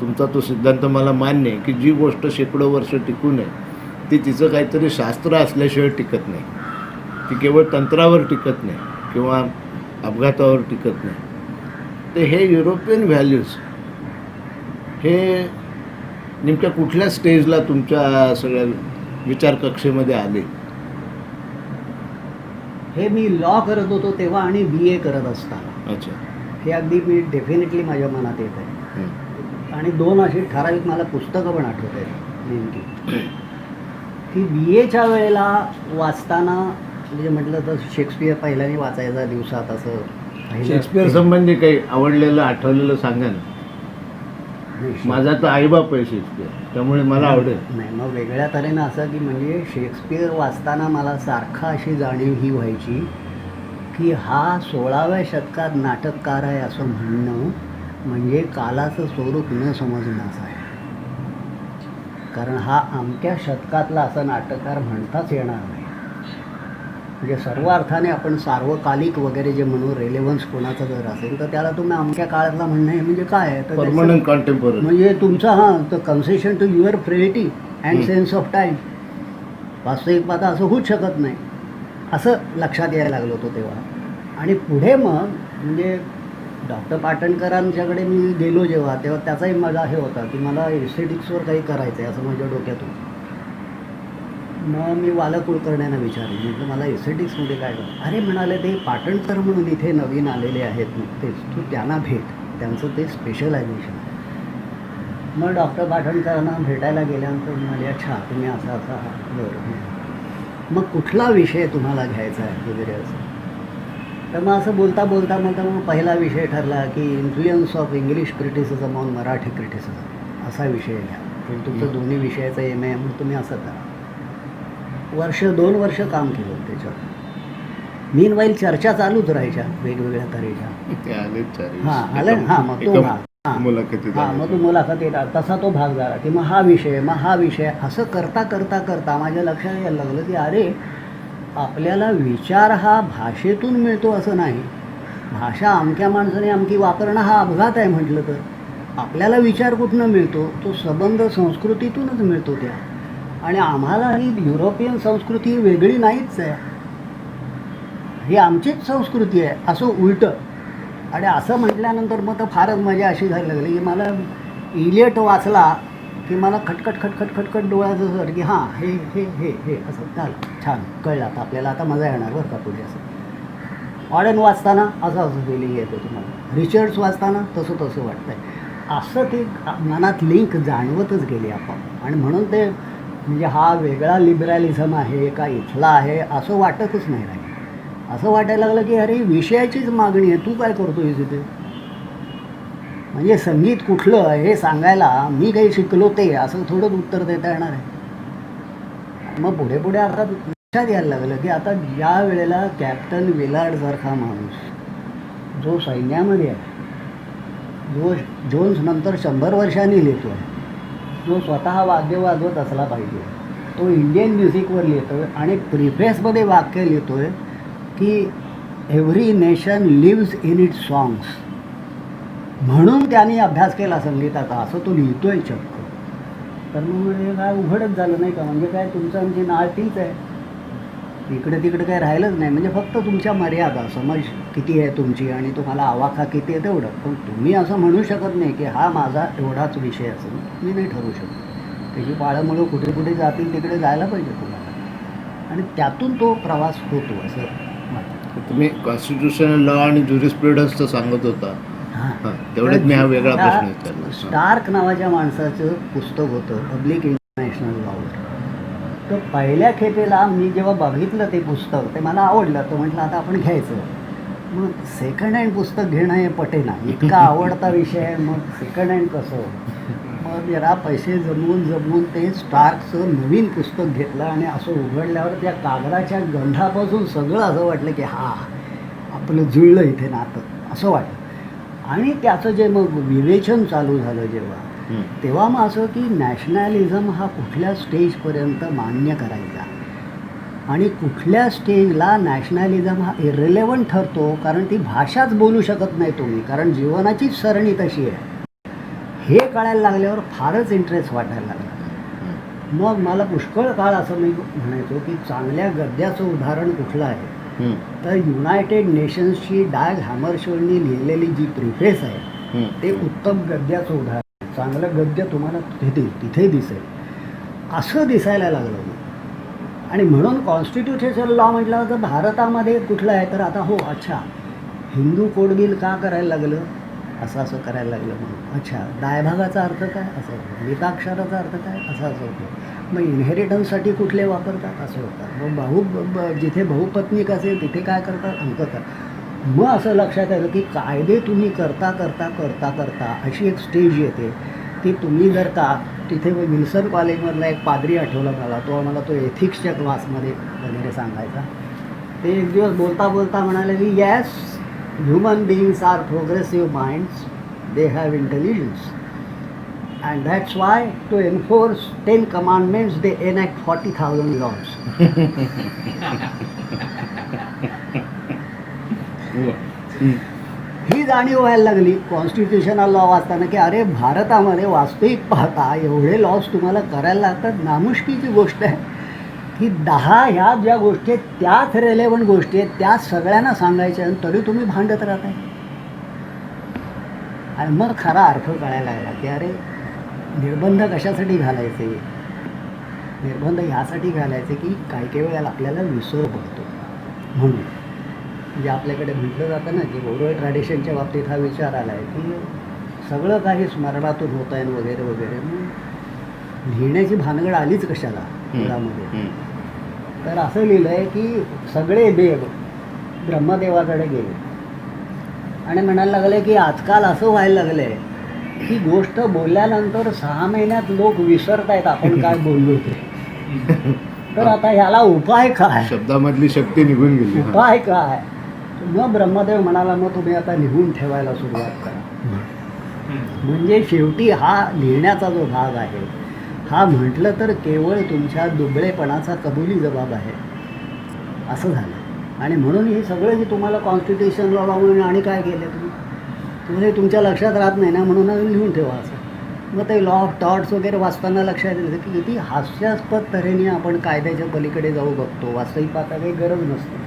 तुमचा तो सिद्धांत मला मान्य आहे की जी गोष्ट शेकडो वर्ष टिकू नये ती तिचं काहीतरी शास्त्र असल्याशिवाय टिकत नाही. ती केवळ तंत्रावर टिकत नाही किंवा अपघातावर टिकत नाही. तर हे युरोपियन व्हॅल्यूज हे नेमक्या कुठल्या स्टेजला तुमच्या सगळ्या विचारकक्षेमध्ये आले? हे मी लॉ करत होतो तेव्हा आणि BA करत असताना. अच्छा. हे अगदी मी डेफिनेटली माझ्या मनात येत आहे. आणि 2 अशी ठराविक मला पुस्तकं पण आठवत आहेत नेमकी, की BAच्या वेळेला वाचताना म्हणजे म्हटलं तर शेक्सपियर पहिल्याने वाचायचा दिवसात असं. शेक्सपियर संबंधी काही आवडलेलं आठवलेलं सांगा ना. माझा तर आईबाप आहे शेक्सपियर, त्यामुळे मला आवडेल. नाही, मग वेगळ्या तऱ्हेनं असं की म्हणजे शेक्सपियर वाचताना मला सारखा अशी जाणीव ही व्हायची की हा 16व्या शतकात नाटककार आहे असं म्हणणं म्हणजे कालाचं स्वरूप न समजण्याचं आहे. कारण हा अमक्या शतकातला असा नाटककार म्हणताच येणार नाही. म्हणजे सर्व अर्थाने आपण सार्वकालिक वगैरे जे म्हणू, रेलेव्हन्स कोणाचं जर असेल तर त्याला तुम्ही अमक्या काळातला म्हणणं हे म्हणजे काय आहे तर परमनंट कॉन्टेम्पररी म्हणजे तुमचा तर concession to your frailty and sense of time. वास्तविकता असं होऊच शकत नाही असं लक्षात यायला लागलं होतं तेव्हा. आणि पुढे मग म्हणजे डॉक्टर पाटणकरांच्याकडे मी गेलो जेव्हा तेव्हा त्याचाही माझा हे होता की मला एस्थेटिक्सवर काही करायचं आहे असं माझ्या डोक्यातून. मग मी वाला कुलकर्ण्यांना विचारलं, म्हटलं मला एस्थेटिक्समध्ये काय करतं. अरे म्हणाले ते पाटणकर म्हणून इथे नवीन आलेले आहेत नुकतेच, तू त्यांना भेट, त्यांचं ते स्पेशलायझेशन. मग डॉक्टर पाटणकरांना भेटायला गेल्यानंतर म्हणाले अच्छा तुम्ही असा असा बरं, मग कुठला विषय तुम्हाला घ्यायचा आहे वगैरे असं. तर मग असं बोलता बोलता मग पहिला विषय ठरला की influence of English criticism on Marathi criticism असा विषय घ्या. पण तुमचं दोन्ही विषयाचं MA आहे म्हणून तुम्ही असं करा. 2 वर्ष काम केलं त्याच्यावर. मीनवाईल चर्चा चालूच राहायच्या वेगवेगळ्या तऱ्हेच्या. ते आलेच हां आलं हां मग तो भाग हां मुलाखतीत हां मग तो मुलाखतीत तसा तो भाग झाला की मग हा विषय असं करता करता करता माझ्या लक्षात यायला लागलं की अरे आपल्याला विचार हा भाषेतून मिळतो असं नाही. भाषा अमक्या माणसाने अमकी वापरणं हा अपघात आहे म्हटलं तर. आपल्याला विचार कुठनं मिळतो, तो संबंध संस्कृतीतूनच मिळतो त्या. आणि आम्हाला ही युरोपियन संस्कृती वेगळी नाहीच आहे, ही आमचीच संस्कृती आहे असं उलटं. आणि असं म्हटल्यानंतर मग तर फारच मजा अशी झाली लागली की मला इलियट वाचला की मला खटखट डोळ्याचं सर की हां हे हे हे हे असं झालं, छान कळलं आता आपल्याला, आता मजा येणार बरं का पुढे. असं ऑडेन वाचताना असं फिलिंग येतं तुम्हाला, रिचर्ड्स वाचताना तसं वाटतंय. असं ते मनात लिंक जाणवतच गेली आपण. आणि म्हणून ते म्हणजे हा वेगळा लिबरलिझम आहे का इथला आहे असं वाटतच नाही राहील. असं वाटायला लागलं की अरे विषयाचीच मागणी आहे, तू काय करतोय तिथे. म्हणजे संगीत कुठलं हे सांगायला मी काही शिकलो ते असं थोडंच उत्तर देता येणार आहे. मग पुढे आता लक्षात यायला लागलं की आता ज्या वेळेला कॅप्टन विलार्डसारखा माणूस जो सैन्यामध्ये आहे, जो जोन्स नंतर 100 वर्षांनी लिहितो आहे, जो स्वतः वाद्य वाजवत असला पाहिजे, तो इंडियन म्युझिकवर लिहितो आहे आणि प्रिफेसमध्ये वाक्य लिहितो आहे की every nation lives in its songs. म्हणून त्यांनी अभ्यास केला संगीताचा असं तो लिहितोय चक्क. तर मग म्हणजे काय उघडच झालं नाही का, म्हणजे काय तुमचं आमची नाळ तीच आहे, इकडे तिकडे काही राहिलंच नाही. म्हणजे फक्त तुमच्या मर्यादा समज किती आहे तुमची आणि तुम्हाला आवाका किती आहे तेवढं. पण तुम्ही असं म्हणू शकत नाही की हा माझा एवढाच विषय असेल, मी नाही ठरवू शकत. त्याची पाळंमुळं कुठे कुठे जातील तिकडे जायला पाहिजे तुम्हाला, आणि त्यातून तो प्रवास होतो असं वाटतं. तुम्ही कॉन्स्टिट्यूशनल लॉ आणि ज्युरिस्प्रुडन्सचं सांगत होता. हां तेवढ्यात मी हा वेगळा प्रश्न विचारला. स्टार्क नावाच्या माणसाचं पुस्तक होतं पब्लिक इंटरनॅशनल लॉवर. तर पहिल्या खेपेला मी जेव्हा बघितलं ते पुस्तक ते मला आवडलं, तर म्हटलं आता आपण घ्यायचं. मग सेकंड हँड पुस्तक घेणं हे पटेना, इतका आवडता विषय आहे, मग सेकंड हँड कसं. मग जरा पैसे जमवून ते स्टार्कचं नवीन पुस्तक घेतलं आणि असं उघडल्यावर त्या कागदाच्या गंधापासून सगळं असं वाटलं की हा आपलं जुळलं इथे नातं असं वाटलं. आणि त्याचं जे मग विवेचन चालू झालं जेव्हा, तेव्हा मग असं की नॅशनॅलिझम हा कुठल्या स्टेजपर्यंत मान्य करायचा आणि कुठल्या स्टेजला नॅशनॅलिझम हा इरेलेव्हंट ठरतो, कारण ती भाषाच बोलू शकत नाही तुम्ही, कारण जीवनाचीच सरणी तशी आहे. हे कळायला लागल्यावर फारच इंटरेस्ट वाटायला लागला. मग मला पुष्कळ काळ असं मी म्हणायचो की चांगल्या गद्याचं उदाहरण कुठलं आहे, तर युनायटेड नेशन्सची डॅग हॅमरशोल्डनी लिहिलेली जी प्रिफेस आहे ते उत्तम गद्याचं उदाहरण. चांगलं गद्य तुम्हाला तिथे दिसेल असं दिसायला लागलं. आणि म्हणून कॉन्स्टिट्यूशनल लॉ म्हटलं तर भारतामध्ये कुठलं आहे, तर आता हो अच्छा हिंदू कोड बिल का करायला लागलं, असं करायला लागलं म्हणून. अच्छा दायभागाचा अर्थ काय असं, मिताक्षराचा अर्थ काय असं होतं. मग इन्हेरिटन्ससाठी कुठले वापरतात असं होतं. मग जिथे बहुपत्नीक असेल तिथे काय करतात अंक कर. मग असं लक्षात आलं की कायदे तुम्ही करता करता करता करता अशी एक स्टेज येते की तुम्ही जर का तिथे विल्सन कॉलेजमधला एक पादरी आठवला मला, तो आम्हाला तो एथिक्सच्या क्लासमध्ये वगैरे सांगायचा. ते एक दिवस बोलता बोलता म्हणाले की yes human beings are progressive minds, they have intelligence and that's why to enforce 10 commandments they enact 40,000 laws. ही जाणीव व्हायला लागली कॉन्स्टिट्यूशनल लॉ वाचताना की अरे भारतामध्ये वास्तविक पाहता एवढे लॉज तुम्हाला करायला लागतात. नामुष्कीची गोष्ट आहे की 10 ह्या ज्या गोष्टी आहेत त्याच रेलेव्हंट गोष्टी आहेत, त्याच सगळ्यांना सांगायच्या आणि तरी तुम्ही भांडत राहताय. आणि मग खरा अर्थ कळायला लागला की अरे निर्बंध कशासाठी घालायचे, निर्बंध ह्यासाठी घालायचे की काही काही वेळेला आपल्याला विसर पडतो म्हणून. म्हणजे आपल्याकडे म्हटलं जातं ना की ओरल ट्रॅडिशनच्या बाबतीत हा विचार आला आहे की सगळं काही स्मरणातून होत आहे वगैरे वगैरे, मग लिहिण्याची भानगड आलीच कशाला मुळामध्ये. तर असं लिहिलं आहे की सगळे देव ब्रह्मदेवाकडे गेले आणि म्हणायला लागले की आजकाल असं व्हायला लागलं आहे की गोष्ट बोलल्यानंतर 6 महिन्यात लोक विसरत आहेत आपण काय बोललो ते. तर आता ह्याला उपाय काय, शब्दामधली शक्ती निघून गेली. उपाय काय. मग ब्रह्मदेव म्हणाला मग तुम्ही आता लिहून ठेवायला सुरुवात करा. म्हणजे शेवटी हा लिहिण्याचा जो भाग आहे हा म्हटलं तर केवळ तुमच्या दुबळेपणाचा कबुली जबाब आहे असं झालं. आणि म्हणून हे सगळं जे तुम्हाला कॉन्स्टिट्यूशन लॉ म्हणून आणि काय केलं तुम्ही तुमच्या लक्षात राहत नाही ना म्हणून लिहून ठेवा असं. मग ते लॉ ऑफ थॉट्स वगैरे वाचताना लक्षात येतं की किती हास्यास्पद तऱ्हेने आपण कायद्याच्या पलीकडे जाऊ बघतो. वास्तविक पाहता काही गरज नसते.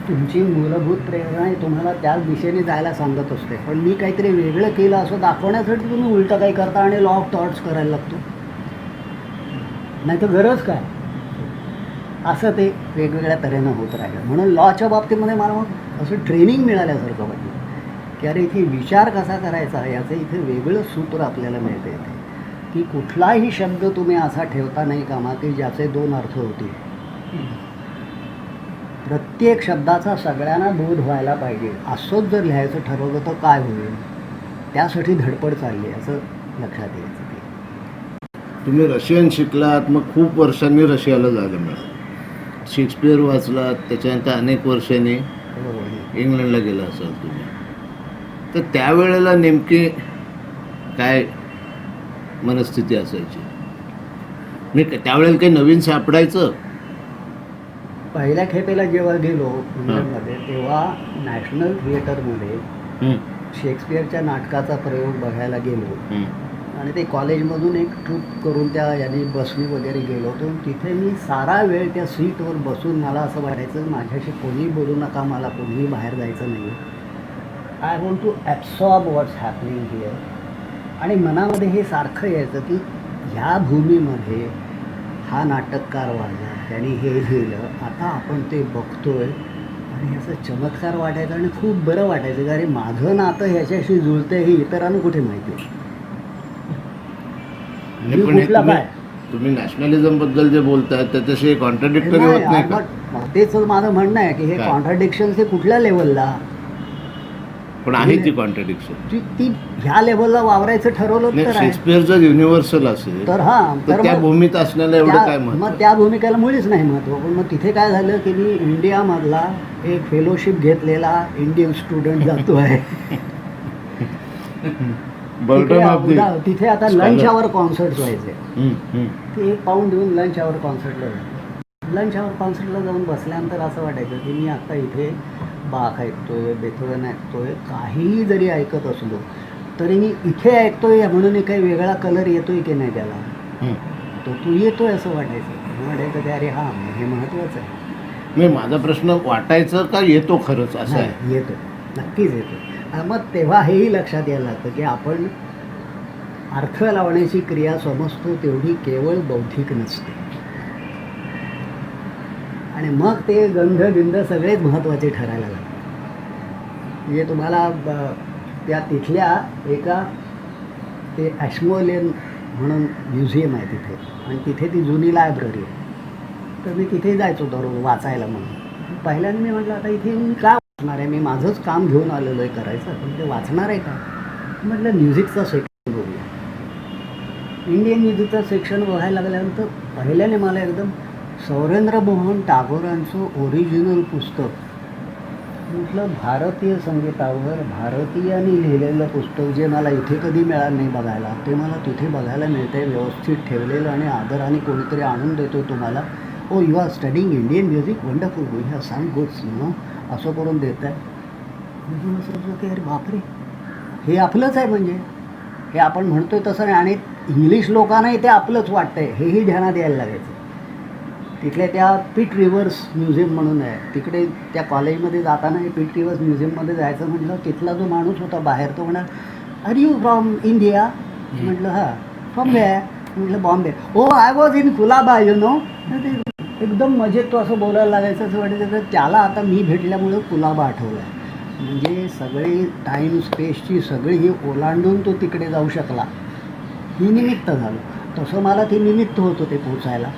तुमची मूलभूत प्रेरणा ही तुम्हाला त्याच दिशेने जायला सांगत असते, पण मी काहीतरी वेगळं केलं असं दाखवण्यासाठी तुम्ही उलटं काही करता आणि लॉ ऑफ थॉट्स करायला लागतो. नाही तर गरज काय. असं ते वेगवेगळ्या तऱ्हेनं होत राहिलं. म्हणून लॉच्या बाबतीमध्ये मला मग असं ट्रेनिंग मिळाल्यासारखं वाटलं की अरे इथे विचार कसा करायचा याचं इथे वेगळं सूत्र आपल्याला मिळतं इथे, की कुठलाही शब्द तुम्ही असा ठेवता नाही कामा की ज्याचे 2 अर्थ होतील. प्रत्येक शब्दाचा सगळ्यांना बोध व्हायला पाहिजे. असंच जर लिहायचं ठरवलं तर काय होईल, त्यासाठी धडपड चालली आहे असं लक्षात यायचं. तुम्ही रशियन शिकलात, मग खूप वर्षांनी रशियाला जायला मिळालं. शेक्सपियर वाचलात, त्याच्यानंतर अनेक वर्षांनी इंग्लंडला गेला असाल तुम्ही. तर त्यावेळेला नेमकी काय मनस्थिती असायची? म्हणजे त्यावेळेला काही नवीन सापडायचं? पहिल्या खेपेला जेव्हा गेलो इंग्लंडमध्ये तेव्हा नॅशनल थिएटरमध्ये शेक्सपियरच्या नाटकाचा प्रयोग बघायला गेलो. आणि ते कॉलेजमधून एक ट्रिप करून त्या याने बसनी वगैरे गेलो होतो. तिथे मी सारा वेळ त्या सीटवर बसून मला असं वाटायचं माझ्याशी कोणी बोलू नका, मला कोणीही बाहेर जायचं नाही. I want to absorb what's happening here. आणि मनामध्ये हे सारखं यायचं की ह्या भूमीमध्ये हा नाटककार वाढला, त्यांनी हे लिहिलं, आता आपण ते बघतोय आणि ह्याचं चमत्कार वाटायचं आणि खूप बरं वाटायचं की अरे माझं नातं ह्याच्याशी जुळतं हे इतरांना कुठे माहिती आहे. तुम्ही नॅशनलिझम बद्दल जे बोलताय त्याच्याशी कॉन्ट्राडिक्टरी होत नाही का? तेच माझं म्हणणं आहे की हे कॉन्ट्राडिक्शन हे कुठल्या लेवलला पण आहे ती कॉन्ट्राडिक्शन ती ह्या लेवलला वावरायचं ठरवलं तर शेक्सपियर जर युनिव्हर्सल असेल तर तर त्या भूमीत असण्याला एवढं काय महत्त्व? मग त्या भूमिकेला मुळीच नाही महत्त्व. पण मग तिथे काय झालं की मी इंडियामधला एक फेलोशिप घेतलेला इंडियन स्टुडंट जातो आहे. तिथे आता लंच आवर कॉन्सर्ट व्हायचे. ते £1 देऊन लंच आवर कॉन्सर्टला जायचं. लंच आवर कॉन्सर्टला जाऊन बसल्यानंतर असं वाटायचं की मी आता इथे बाख ऐकतोय, बेथोवन ऐकतोय, काहीही जरी ऐकत असलो तरी मी इथे ऐकतोय म्हणून काही वेगळा कलर येतोय की नाही त्याला, तो तू येतोय असं वाटायचं. वाटायचं की अरे हां हे महत्त्वाचं आहे. मी माझा प्रश्न वाटायचं का येतो खरंच असं आहे? येतो, नक्कीच येतो. मग तेव्हा हेही लक्षात यायला लागतं की आपण अर्थ लावण्याची क्रिया समजतो तेवढी केवळ बौद्धिक नसते. आणि मग ते गंध बिंद सगळेच महत्त्वाचे ठरायला लागतात. म्हणजे तुम्हाला त्या तिथल्या एका ते ॲश्मोलेन म्हणून म्युझियम आहे तिथे, आणि तिथे ती जुनी लायब्ररी आहे. तर मी तिथे जायचो दररोज वाचायला म्हणून. पहिल्यांदा मी म्हटलं आता इथे मी काय वाचणार आहे, मी माझंच काम घेऊन आलेलो आहे करायचं, पण ते वाचणार आहे का. म्हटलं म्युझिकचा सेक्शन बघूया. इंडियन म्युझिकचं सेक्शन बघायला लागल्यानंतर पहिल्याने मला एकदम सौरेंद्र मोहन टागोरांचं ओरिजिनल पुस्तक, म्हटलं भारतीय संगीतावर भारतीयांनी लिहिलेलं पुस्तक जे मला इथे कधी मिळालं नाही बघायला, ते मला तिथे बघायला मिळतंय व्यवस्थित ठेवलेलं आणि आदराने कोणीतरी आणून देतो तुम्हाला. Oh you are studying Indian music, wonderful, you have some goods no, असं करून देत आहे. म्हणून असं की अरे बापरे हे आपलंच आहे. म्हणजे हे आपण म्हणतोय तसं नाही. आणि इंग्लिश लोकांनाही ते आपलंच वाटतंय हेही ध्यानात यायला लागायचं. तिथल्या त्या पीट रिव्हर्स म्युझियम म्हणून आहे तिकडे, त्या कॉलेजमध्ये जाताना हे पीट रिव्हर्स म्युझियममध्ये जायचं म्हटलं. तिथला जो माणूस होता बाहेर तो म्हणा आर यू फ्रॉम इंडिया. म्हटलं हां. From where. म्हटलं बॉम्बे. हो, I was in Colaba you know. एकदम मजेत तो असं बोलायला लागायचं, असं वाटायचं तर त्याला आता मी भेटल्यामुळं कुलाबा आठवला आहे. म्हणजे सगळी टाईम स्पेसची सगळी ही ओलांडून तो तिकडे जाऊ शकला, ही निमित्त झालं. तसं मला ते निमित्त होतं ते पोचायला,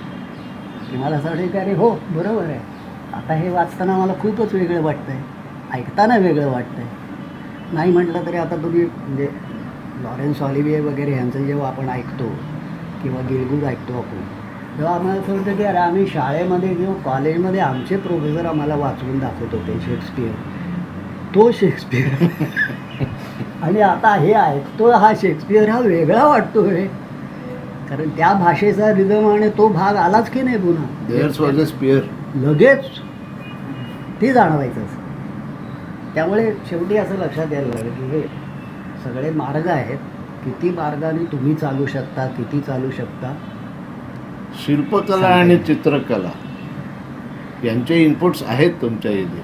की मला असं वाटायचं की अरे हो बरोबर आहे. आता हे वाचताना मला खूपच वेगळं वाटतं आहे, ऐकताना वेगळं वाटतं आहे. नाही म्हटलं तरी आता तुम्ही म्हणजे लॉरेन्स ऑलिव्हिये वगैरे ह्यांचं जेव्हा आपण ऐकतो किंवा गिलगुड ऐकतो आपण, तेव्हा आम्हाला असं वाटतं की अरे आम्ही शाळेमध्ये किंवा कॉलेजमध्ये आमचे प्रोफेसर आम्हाला वाचवून दाखवत होते शेक्सपियर, तो शेक्सपियर आणि आता हे ऐकतो हा शेक्सपियर हा वेगळा वाटतोय, कारण त्या भाषेचा रिदम आणि तो भाग आलाच की नाही पुन्हा. There's was a spear. लगेच ते जाणवायचं. त्यामुळे शेवटी असं लक्षात यायला लागलं की हे सगळे मार्ग आहेत, किती मार्गाने तुम्ही चालू शकता, किती चालू शकता. शिल्पकला आणि चित्रकला यांचे इनपुट्स आहेत तुमच्या इथे,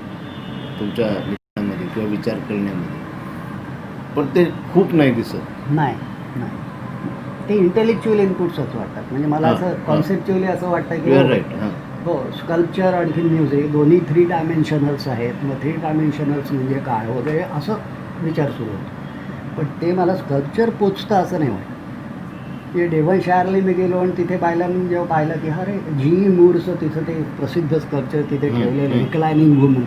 तुमच्या लिखाणामध्ये किंवा विचार करण्यामध्ये, पण ते खूप नाही दिसत. नाही नाही, ते इंटेलेक्च्युअल इनपुट्सच वाटतात. म्हणजे मला हां, असं हां. कॉन्सेप्च्युअली असं वाटतं की युअर राईट. हां, हो, स्कल्पचर आणखी म्युझिक दोन्ही 3 डायमेन्शनल्स आहेत. मग 3 डायमेन्शनल्स म्हणजे काय वगैरे असं विचार सुरू होतो. पण ते मला स्कल्पचर पोचतं असं नाही वाटत. ते डेव्हनशायरला मी गेलो आणि तिथे पाहिल्यानं जेव्हा पाहिलं की अरे जी मूरचं तिथं ते प्रसिद्ध स्कल्पचर तिथे ठेवलेलं रिक्लायनिंग वुमन,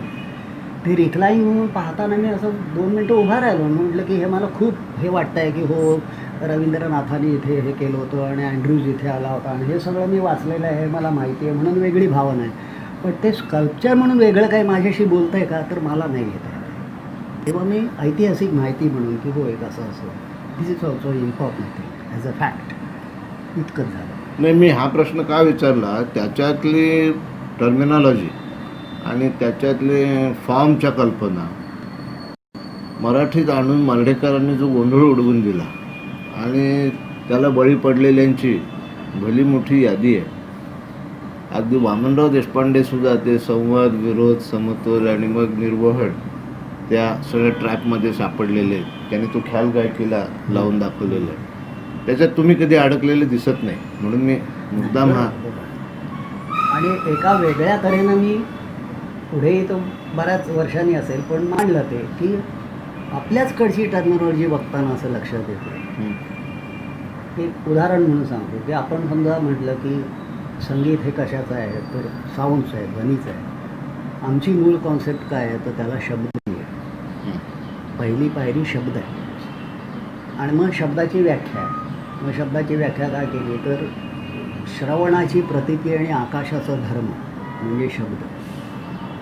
ते रिक्लायनिंग वुमन पाहताना मी असं 2 मिनटं उभा राहिलो. म्हटलं की हे मला खूप हे वाटतं आहे की हो, रवींद्रनाथांनी इथे हे केलं होतं आणि अँड्रूज इथे आला होता आणि हे सगळं मी वाचलेलं आहे, मला माहिती आहे म्हणून वेगळी भावना आहे. पण ते स्कल्पचर म्हणून वेगळं काही माझ्याशी बोलतं आहे का, तर मला नाही घेता येत. तेव्हा मी ऐतिहासिक माहिती म्हणून की हो एक असं असं this is also important thing as a fact, इतकंच झालं. नाही, मी हा प्रश्न का विचारला, त्याच्यातली टर्मिनॉलॉजी आणि त्याच्यातले फॉर्मच्या कल्पना मराठीत आणून मार्डेकरांनी जो गोंधळ उडवून दिला आणि त्याला बळी पडलेल्यांची भली मोठी यादी आहे. अगदी वामनराव देशपांडे सुद्धा ते संवाद, विरोध, समतोल आणि मग निर्वहन त्या सगळ्या ट्रॅपमध्ये सापडलेले आहेत. त्याने तो ख्याल गायकीला लावून दाखवलेला आहे. त्याच्यात तुम्ही कधी अडकलेले दिसत नाही, म्हणून मी मुद्दाम हा. आणि एका वेगळ्या तऱ्हेनं मी पुढे तो बऱ्याच वर्षांनी असेल पण मांडलं ते की आपल्याचकडची टर्मिनॉलॉजी बघताना असं लक्षात येतं. एक उदाहरण म्हणून सांगतो की आपण समजा म्हटलं की संगीत हे कशाचं आहे, तर साऊंड्स आहे, ध्वनीचं आहे. आमची मूळ कॉन्सेप्ट काय आहे, तर त्याला शब्द आहे. पहिली पायरी शब्द आहे आणि मग शब्दाची व्याख्या आहे. मग शब्दाची व्याख्या काय केली, तर श्रवणाची प्रतीती आणि आकाशाचा धर्म म्हणजे शब्द,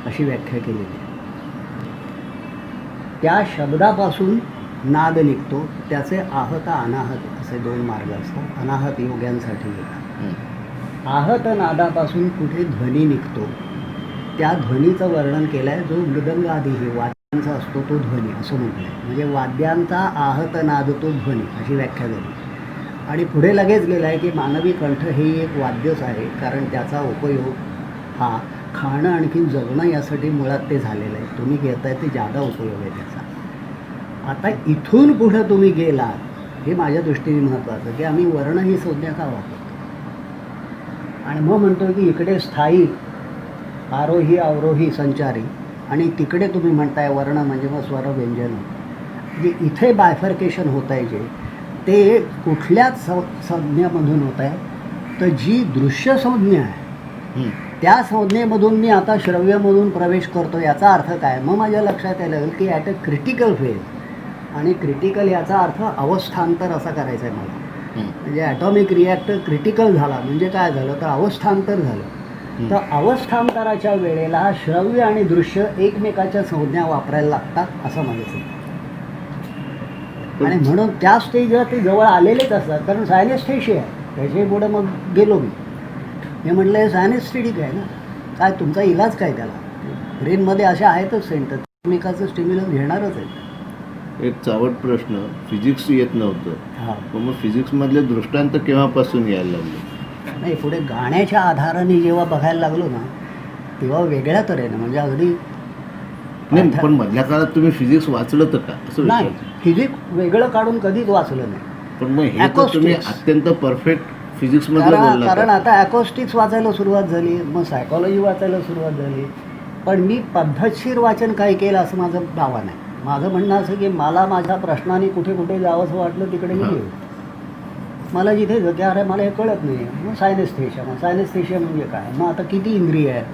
अशी व्याख्या केलेली आहे. त्या शब्दापासून नाद निघतो. त्याचे आहत अनाहत असे 2 मार्ग असतात. अनाहत योग्यांसाठी येतात. आहत नादापासून कुठे ध्वनी निघतो, त्या ध्वनीचं वर्णन केलं आहे. जो मृदंग आदी हे वाद्यांचा असतो तो ध्वनी असं म्हटलं आहे. म्हणजे वाद्यांचा आहत नाद तो ध्वनी अशी व्याख्या झाली. आणि पुढे लगेच गेलं आहे की मानवी कंठ हे एक वाद्यच आहे, कारण त्याचा उपयोग हा खाणं आणखी जगणं यासाठी मुळात ते झालेलं आहे. तुम्ही घेताय ते जादा उपयोग आहे त्याचा. आता इथून पुढं तुम्ही गेलात हे माझ्या दृष्टीने महत्त्वाचं की आम्ही वर्ण ही संज्ञा का वापरतो आणि मग म्हणतो की इकडे स्थायी, आरोही अवरोही संचारी, आणि तिकडे तुम्ही म्हणताय वर्ण म्हणजे मग स्वर व्यंजन. जे इथे बायफर्केशन होत आहे जे ते कुठल्याच संज्ञेमधून होत आहे, तर जी दृश्य संज्ञा आहे त्या संज्ञेमधून मी आता श्रव्यमधून प्रवेश करतो. याचा अर्थ काय, मग माझ्या लक्षात आलं की ॲट अ क्रिटिकल फेज, आणि क्रिटिकल याचा अर्थ अवस्थांतर असा करायचा आहे मला. म्हणजे ॲटॉमिक रिॲक्टर क्रिटिकल झाला म्हणजे काय झालं, तर अवस्थांतर झालं. तर अवस्थांतराच्या वेळेला श्रव्य आणि दृश्य एकमेकाच्या संज्ञा वापरायला लागतात असं माझं सांगतं. आणि म्हणून त्या स्टेजला ते जवळ आलेलेच असतात, कारण सायनेस्थेशिया आहे. त्याच्या पुढं मग गेलो मी म्हटलं हे सायनेस्थेटिक आहे ना, काय तुमचा इलाज काय त्याला. ब्रेनमध्ये अशा आहेतच सेंटर, एकमेकाचं स्टिम्युलस घेणारच आहे. एक चावट प्रश्न, फिजिक्स येत नव्हतं, हां, मग फिजिक्समधले दृष्टांत केव्हापासून यायला लागले? नाही पुढे गाण्याच्या आधाराने जेव्हा बघायला लागलो ना तेव्हा वेगळ्या तऱ्हेनं, म्हणजे अगदी नाही, पण मधल्या काळात तुम्ही फिजिक्स वाचलं तर का असं नाही, विचारतो. फिजिक्स वेगळं काढून कधीच वाचलं नाही. पण मग हे तर तुम्ही अत्यंत परफेक्ट फिजिक्समधलं बोलला कारण का? आता ॲकोस्टिक्स वाचायला सुरुवात झाली, मग सायकॉलॉजी वाचायला सुरुवात झाली. पण मी पद्धतशीर वाचन काय केलं असं माझं दावा नाही. माझं म्हणणं असं की मला माझ्या प्रश्नाने कुठे कुठे जावंसं वाटलं तिकडे मी हां. गेलो. मला जिथे की अरे मला हे कळत नाही, मग सायनेस्थेशिया. मग सायनेस्थेशिया म्हणजे काय? मग आता किती इंद्रिय आहेत?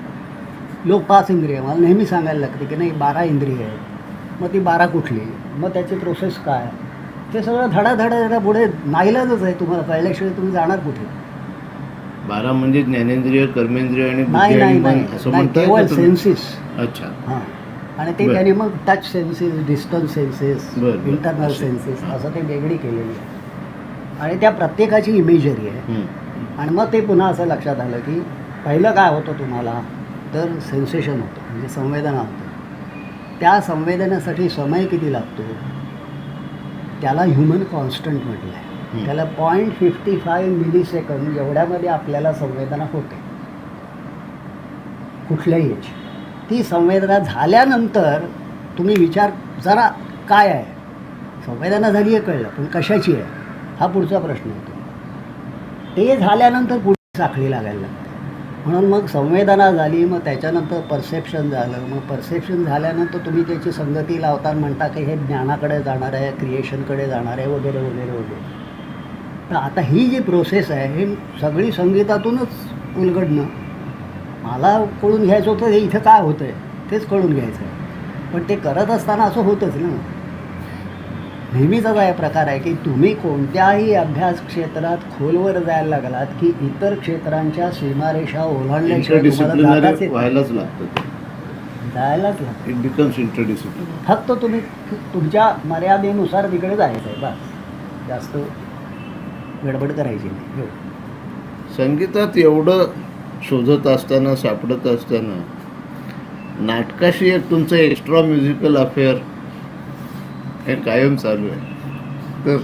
लोक 5 इंद्रिय मला नेहमी सांगायला लागते की नाही 12 इंद्रिय आहेत. मग ती 12 कुठली? मग त्याची प्रोसेस काय? ते सगळं धडा पुढे नाईलाजच आहे. तुम्हाला कळल्याशिवाय तुम्ही जाणार कुठे? 12 म्हणजे ज्ञानेंद्रिय, कर्मेंद्रिय आणि नाही बुद्धी आणि नाही मन नाही असं नाही, म्हणताय केवळ का तुम्ही? सेन्सिस. अच्छा. हां. आणि ते बरं. त्याने मग टच सेन्सेस, डिस्टन्स सेन्सेस, बरं. इंटरनल असं. सेन्सेस हां. असं ते वेगळी केलेली आहे. आणि त्या प्रत्येकाची इमेजरी आहे. हं. आणि मग ते पुन्हा असं लक्षात आलं की पहिलं काय होतं तुम्हाला, तर सेन्सेशन होतं, म्हणजे संवेदना होतं. त्या संवेदनेसाठी समय किती लागतो? त्याला ह्युमन कॉन्स्टंट म्हटलं आहे. हं. त्याला 0.55 मिलीसेकंद एवढ्यामध्ये आपल्याला संवेदना होते कुठल्याही याची. ती संवेदना झाल्यानंतर तुम्ही विचार जरा काय आहे, संवेदना झाली आहे कळलं, पण कशाची आहे हा पुढचा प्रश्न होतो. ते झाल्यानंतर पुढे साखळी लागायला लागते. म्हणून मग संवेदना झाली, मग त्याच्यानंतर परसेप्शन झालं. मग परसेप्शन झाल्यानंतर तुम्ही त्याची संगती लावताना म्हणता की हे ज्ञानाकडे जाणार आहे, क्रिएशनकडे जाणार आहे, वगैरे वगैरे वगैरे. तर आता ही जी प्रोसेस आहे ही सगळी संगीतातूनच उलगडणं. मला कळून घ्यायचं होतं हे इथं काय होतं आहे तेच कळून घ्यायचं आहे. पण ते करत असताना असं होतंच ना. नेहमीचाच आहे प्रकार आहे की तुम्ही कोणत्याही अभ्यास क्षेत्रात खोलवर जायला लागलात की इतर क्षेत्रांच्या सीमारेषा ओलांडल्याशिवाय तुम्हाला इंटरडिसिप्लिनरी जाताच येत नाही. व्हायलाच लागतं ते. जायलाच लागतं. It becomes interdiscipline. फक्त तुम्ही तुमच्या मर्यादेनुसार तिकडे जायचं आहे बस. जास्त गडबड करायची नाही. संगीतात एवढं शोधत असताना, सापडत असताना नाटकाशी एक तुमचं एक्स्ट्रा म्युझिकल अफेअर हे कायम चालू आहे. तर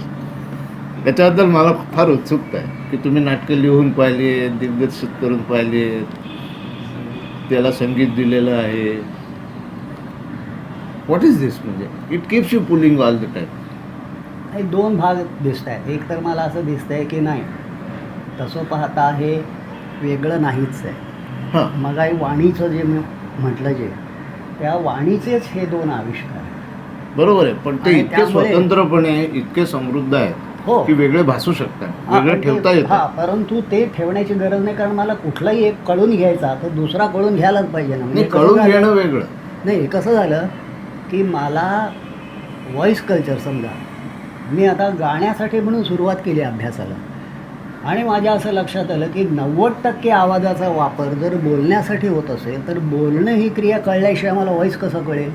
त्याच्याबद्दल मला फार उत्सुकता आहे की तुम्ही नाटकं लिहून पाहिली आहेत, दिग्दर्शित करून पाहिली आहेत, त्याला संगीत दिलेलं आहे. व्हॉट इज दिस? म्हणजे it keeps you pulling all the time. हे 2 भाग दिसत आहेत. एक तर मला असं दिसतंय की नाही तसं पाहता हे वेगळं नाहीच आहे. हां. मग वाणीचं जे मी म्हटलं जे त्या वाणीचेच हे 2 आविष्कार आहेत. बरोबर आहे, पण ते आणि इतके त्यामुळे- स्वतंत्रपणे इतके समृद्ध आहेत हो. की वेगळे भासू शकतात, हां, वेगळे पण ते- ठेवता हां, येतात. परंतु ते ठेवण्याची गरज नाही. कारण मला कुठलाही एक कळून घ्यायचा तर दुसरा कळून घ्यायलाच पाहिजे ना. नाही, म्हणजे कसं कळून झालं- घेणं वेगळं. नाही कसं झालं की मला व्हॉईस कल्चर समजा मी आता गाण्यासाठी म्हणून सुरुवात केली अभ्यासाला. आणि माझ्या असं लक्षात आलं की 90% आवाजाचा वापर जर बोलण्यासाठी होत असेल तर बोलणं ही क्रिया कळल्याशिवाय मला व्हॉईस कसं कळेल?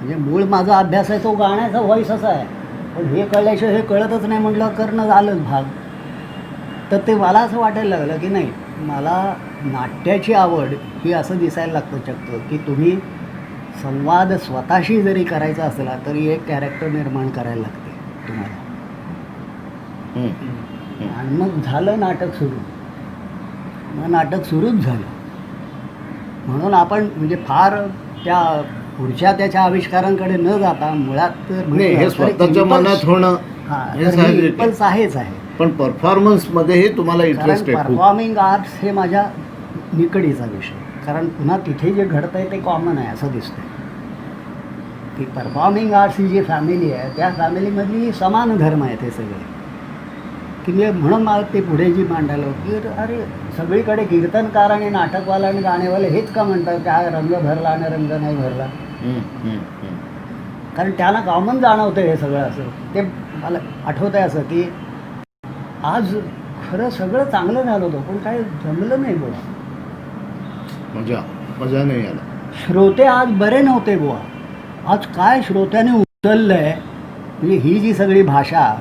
म्हणजे मूळ माझा अभ्यास आहे तो गाण्याचा व्हॉईस असा आहे, पण हे कळल्याशिवाय हे कळतच नाही म्हटलं करणं झालंच भाग. तर ते मला असं वाटायला लागलं की नाही मला नाट्याची आवड ही असं दिसायला लागतं चक्क की तुम्ही संवाद स्वतःशी जरी करायचा असला तरी एक कॅरेक्टर निर्माण करायला लागते तुम्हाला. आणि मग झालं नाटक सुरू. मग नाटक सुरूच झालं. म्हणून आपण म्हणजे फार त्या पुढच्या त्याच्या आविष्कारांकडे न जाता मुळात तर नाही, हे स्वतःच्या मनात होणं हे साहजिक आहे. इम्पल्स आहेच आहे. पण परफॉर्मन्स मध्येही तुम्हाला कारण इंटरेस्ट आहे खूप. परफॉर्मिंग आर्ट्स हे माझ्या निकडीचा विषय. कारण पुन्हा तिथे जे घडतं आहे ते कॉमन आहे असं दिसतंय की परफॉर्मिंग आर्ट्स ही जी फॅमिली आहे त्या फॅमिलीमधली समान धर्म आहे ते सगळे. की मी म्हणून मला ते पुढे जी मांडायला की अरे सगळीकडे कीर्तनकार आणि नाटकवाला आणि गाणेवाले हेच का म्हणतात काय रंग भरला आणि रंग नाही भरला? कारण त्यांना कॉमन जाणवतं हे सगळं असं. ते मला आठवतं आहे असं की आज खरं सगळं चांगलं झालं होतं पण काय जमलं नाही बुवा. मजा नाही आला. श्रोते आज बरे नव्हते बुवा. आज काय श्रोत्याने उचललं आहे म्हणजे ही जी सगळी भाषा.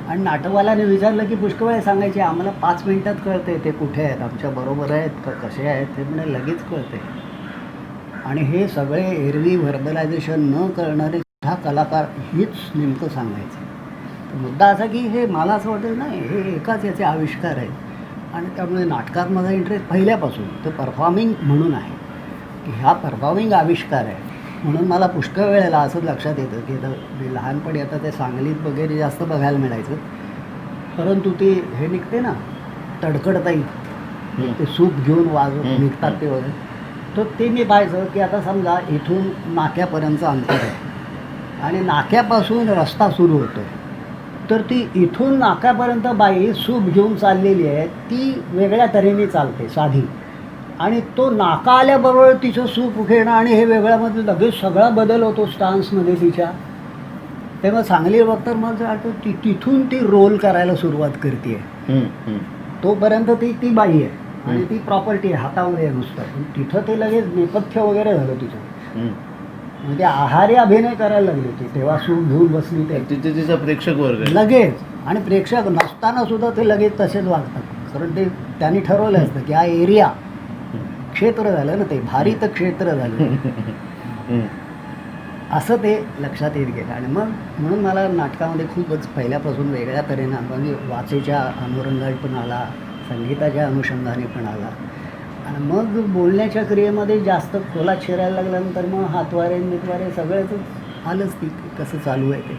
आणि नाटकवाल्याने विचारलं की पुष्कळ वेळ सांगायचे आम्हाला 5 मिनिटात कळते ते कुठे आहेत, आमच्या बरोबर आहेत का कसे आहेत ते म्हणजे लगेच कळते. आणि हे सगळे एरवी व्हर्बलायझेशन न करणारे सुद्धा कलाकार हीच नेमकं सांगायचं. तर मुद्दा असा की हे मला असं वाटतं नाही हे एकाच याचे आविष्कार आहेत. आणि त्यामुळे नाटकात माझा इंटरेस्ट पहिल्यापासून तर परफॉर्मिंग म्हणून आहे की हा परफॉर्मिंग आविष्कार आहे. म्हणून मला पुष्कळ वेळेला असं लक्षात येतं की मी लहानपणी आता ते सांगलीत वगैरे जास्त बघायला मिळायचं परंतु ते हे निघते ना तडकडताई, हं. ते सूप घेऊन वाजवत हं. निघतात ते वगैरे. तर ते मी पाहायचं की आता समजा इथून नाक्यापर्यंतचं अंतर आहे आणि नाक्यापासून रस्ता सुरू होतो आहे, तर ती इथून नाक्यापर्यंत बाई सूप घेऊन चाललेली आहे, ती वेगळ्या तऱ्हेने चालते साधी, आणि तो नाका आल्याबरोबर तिचं सूप घेणं आणि हे वेगळ्यामध्ये लगेच सगळा बदल होतो स्टान्समध्ये तिच्या. तेव्हा चांगली बघतात मला वाटतं तिथून ती रोल करायला सुरुवात करते. हं, हं. तोपर्यंत ती बाई आहे आणि ती प्रॉपर्टी आहे, हातामध्ये आहे नुसतं. पण तिथं ते लगेच नेपथ्य वगैरे झालं तिचं, हं. म्हणजे आहारी अभिनय करायला लागली होती तेव्हा सूप घेऊन बसली ते तिथे तिचा प्रेक्षक वर्ग आहे. लगेच. आणि प्रेक्षक नसताना सुद्धा ते लगेच तसेच वागतात, कारण ते त्यांनी ठरवलं असतं की हा एरिया क्षेत्र झालं ना, ते भारित क्षेत्र झालं. हं. असं ते लक्षात येत गेलं. आणि मग म्हणून मला नाटकामध्ये खूपच पहिल्यापासून वेगळ्या तऱ्हेनं, म्हणजे वाचेच्या अनुरंगाने पण आला, संगीताच्या अनुषंगाने पण आला, आणि मग बोलण्याच्या क्रियेमध्ये जास्त खोलात शिरायला लागल्यानंतर मग हातवारे मितवारे सगळंच आलंच ती कसं चालू आहे ते.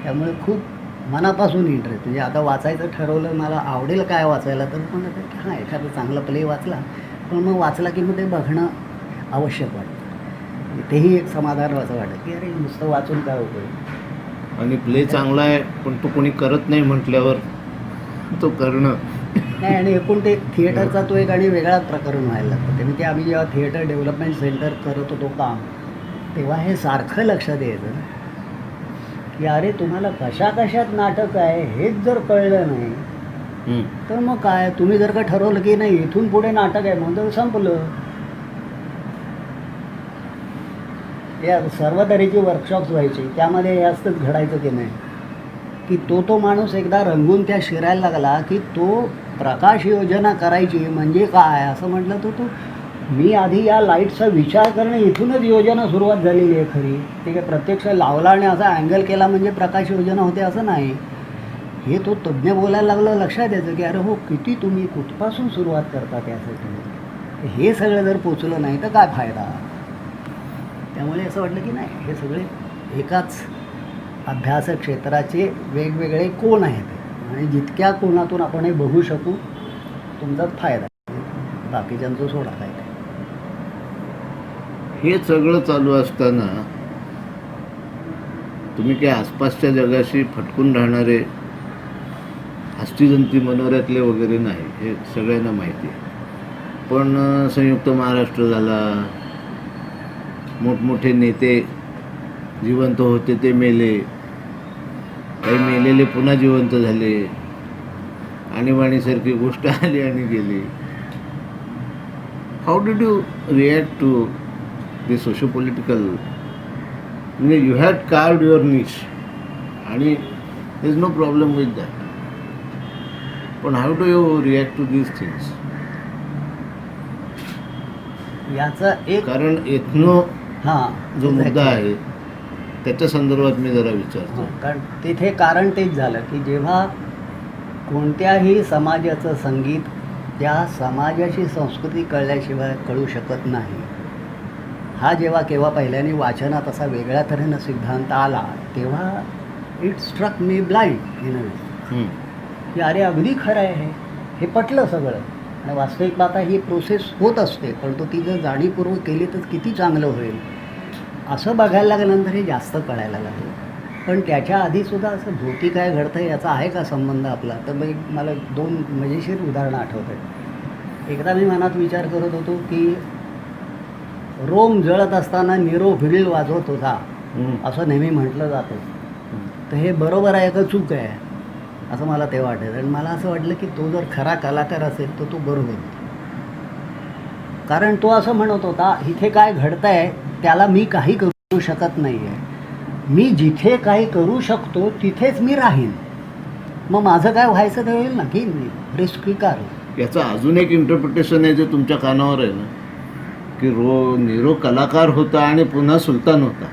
त्यामुळे खूप मनापासून इंटरेस्ट, म्हणजे आता वाचायचं ठरवलं, मला आवडेल काय वाचायला, तर पण हां एखादा चांगला प्ले वाचला, पण मग वाचला की मग ते बघणं आवश्यक वाटतं. तेही एक समाधान असं वाटतं की अरे नुसतं वाचून काय उपयोग. आणि प्ले चांगला आहे पण तो कोणी करत नाही म्हटल्यावर तो करणं. नाही, आणि एकूण ते थिएटरचा तो एक आणि वेगळाच प्रकरण व्हायला लागतं. ते आम्ही जेव्हा थिएटर डेव्हलपमेंट सेंटर करत होतो काम, तेव्हा हे सारखं लक्षात यायचं ना की अरे तुम्हाला कशा कशात नाटक आहे हेच जर कळलं नाही हं. तर मग काय, तुम्ही जर का ठरवलं की नाही इथून पुढे नाटक आहे म्हणून तर संपलं. या सर्व तऱ्हेची वर्कशॉप्स व्हायची, त्यामध्ये हे असतंच घडायचं की नाही की तो माणूस एकदा रंगून त्या शिरायला लागला की तो प्रकाश योजना करायची म्हणजे काय असं म्हटलं तर तो मी आधी या लाईटचा विचार करणं इथूनच योजना सुरुवात झालेली आहे खरी. ते काय प्रत्यक्ष लावला आणि असा अँगल केला म्हणजे प्रकाश योजना होते असं नाही. हे तो तज्ज्ञ बोलायला लागलं, लक्षात यायचं की अरे हो किती तुम्ही कुठपासून सुरुवात करता त्यासाठी. हे सगळं जर पोचलं नाही तर काय फायदा. त्यामुळे असं वाटलं की नाही, हे सगळे एकाच अभ्यास क्षेत्राचे वेगवेगळे कोण आहेत आणि जितक्या कोणातून आपण हे बघू शकू तुमचाच फायदा, बाकीच्यांचं सोडा काय. हे सगळं चालू असताना तुम्ही काय आसपासच्या जगाशी फटकून राहणारे हस्तिजंती मनोऱ्यातले वगैरे नाही, हे सगळ्यांना माहिती आहे. पण संयुक्त महाराष्ट्र झाला, मोठमोठे नेते जिवंत होते ते मेले, काही मेलेले पुन्हा जिवंत झाले, आणीबाणीसारखी गोष्ट आली आणि गेली. How did you react to the socio political, म्हणजे you had carved your niche आणि there is no problem with that, पण how do you react to these things. याचा एक कारण एथनो हां जो मुद्दा आहे त्याच्या संदर्भात मी जरा विचारतो. कारण तिथे कारण तेच झालं की जेव्हा कोणत्याही समाजाचं संगीत त्या समाजाची संस्कृती कळल्याशिवाय कळू शकत नाही, हा जेव्हा केव्हा पहिल्याने वाचनात असा वेगळ्या तऱ्हेनं सिद्धांत आला तेव्हा it struck me blind in a way की अरे अगदी खरं आहे, हे पटलं सगळं. आणि वास्तविक पाहता ही प्रोसेस होत असते, पण तो ती जर जाणीवपूर्वक केली तर किती चांगलं होईल असं बघायला लागल्यानंतर हे जास्त कळायला लागलं. पण त्याच्या आधीसुद्धा असं भोवती काय घडतं याचा आहे का संबंध आपला, तर मग मला 2 मजेशीर उदाहरणं आठवत आहेत. एकदा मी मनात विचार करत होतो की रोम जळत असताना निरो व्हिडिल वाजवत होता असं नेहमी म्हटलं जातं, तर हे बरोबर आहे का चूक आहे असं मला ते वाटायचं. आणि मला असं वाटलं की तो जर खरा कलाकार असेल तर तो बरोबर होता, कारण तो असं म्हणत होता इथे काय घडतं आहे त्याला मी काही करू शकत नाही आहे, मी जिथे काही करू शकतो तिथेच मी राहीन, मग माझं काय व्हायचं ते होईल ना की रिस्क स्वीकार. याचं अजून एक इंटरप्रिटेशन आहे जे तुमच्या कानावर आहे ना, की निरो कलाकार होता आणि पुन्हा सुलतान होता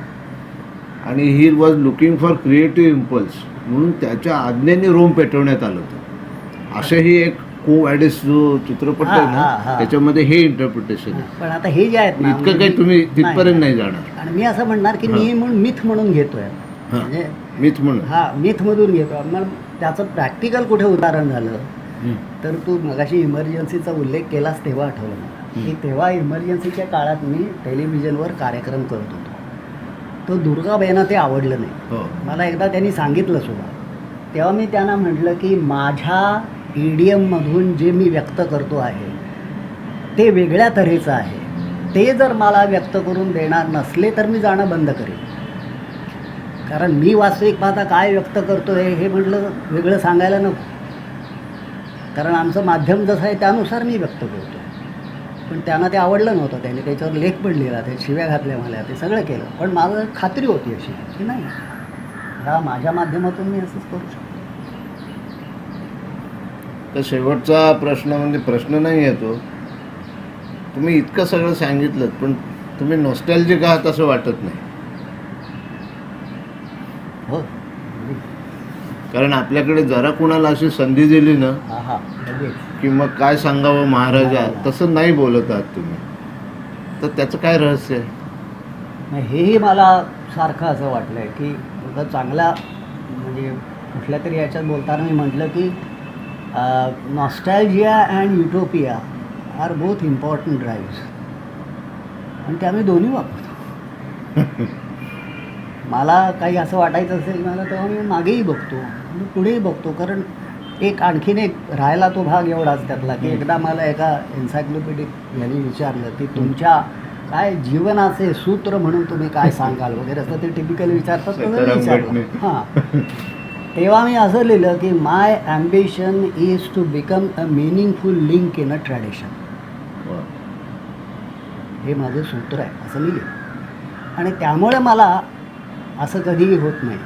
आणि he was looking for creative impulse, म्हणून त्याच्या आज्ञेने रोम पेटवण्यात आलं होतं. असेही एक को ॲडिस जो चित्रपट आहे ना त्याच्यामध्ये हे इंटरप्रिटेशन आहे. पण आता हे जे आहेत ना, इतकं काही तुम्ही तिथपर्यंत नाही जाणार. आणि मी असं म्हणणार की मी म्हणून मिथ म्हणून घेतोय, म्हणजे मीच म्हणून. मिथमधून घेतो. मग त्याचं प्रॅक्टिकल कुठे उदाहरण झालं हं. तर तू मगाशी इमर्जन्सीचा उल्लेख केलास तेव्हा आठवलं मला की तेव्हा इमर्जन्सीच्या काळात मी टेलिव्हिजनवर कार्यक्रम करत होतो. तो दुर्गाबाईंना ते आवडलं नाही. हो. मला एकदा त्यांनी सांगितलं सुद्धा. तेव्हा मी त्यांना म्हटलं की माझ्या ईडीएममधून जे मी व्यक्त करतो आहे ते वेगळ्या तऱ्हेचं आहे. ते जर मला व्यक्त करून देणार नसले तर मी जाणं बंद करेन. कारण मी वास्तविक पाहता काय व्यक्त करतो आहे हे म्हटलं वेगळं सांगायला नको. कारण आमचं माध्यम जसं आहे त्यानुसार मी व्यक्त करतो. पण त्यांना ते आवडलं नव्हतं. त्यांनी त्याच्यावर लेख पण लिहिला, ते शिव्या घातल्या मला, ते सगळं केलं. पण मला खात्री होती अशी की नाही, ह्या माझ्या माध्यमातून मी असंच करू शकतो. तर शेवटचा प्रश्न म्हणजे प्रश्न नाही येतो. तुम्ही इतकं सगळं सांगितलं पण तुम्ही नॉस्टॅल्जिक आहात असं वाटत नाही. हो. कारण आपल्याकडे जरा कुणाला अशी संधी दिली ना हा लगेच. की मग काय सांगावं महाराजा, तसं नाही बोलत आहात तुम्ही. तर त्याचं काय रहस्य आहे? मग हेही मला सारखं असं वाटलं आहे की आता चांगला म्हणजे कुठल्या तरी याच्यात बोलताना मी म्हटलं की nostalgia and utopia are both important drives. आणि ते आम्ही दोन्ही वापरतो. मला काही असं वाटायचं असेल मला तेव्हा मी मागेही बघतो आणि पुढेही बघतो. कारण आणखीन एक राहिला तो भाग एवढाच त्यातला की एकदा मला एका एन्सायक्लोपीडिक यांनी विचारलं की तुमच्या काय जीवनाचे सूत्र म्हणून तुम्ही काय सांगाल वगैरे असं ते टिपिकल विचारतात. तसं विचारलं. हां. तेव्हा मी असं लिहिलं की my ambition is to become a meaningful link in a tradition. हे माझं सूत्र आहे असं मी लिहिलं. आणि त्यामुळे मला असं कधीही होत नाही.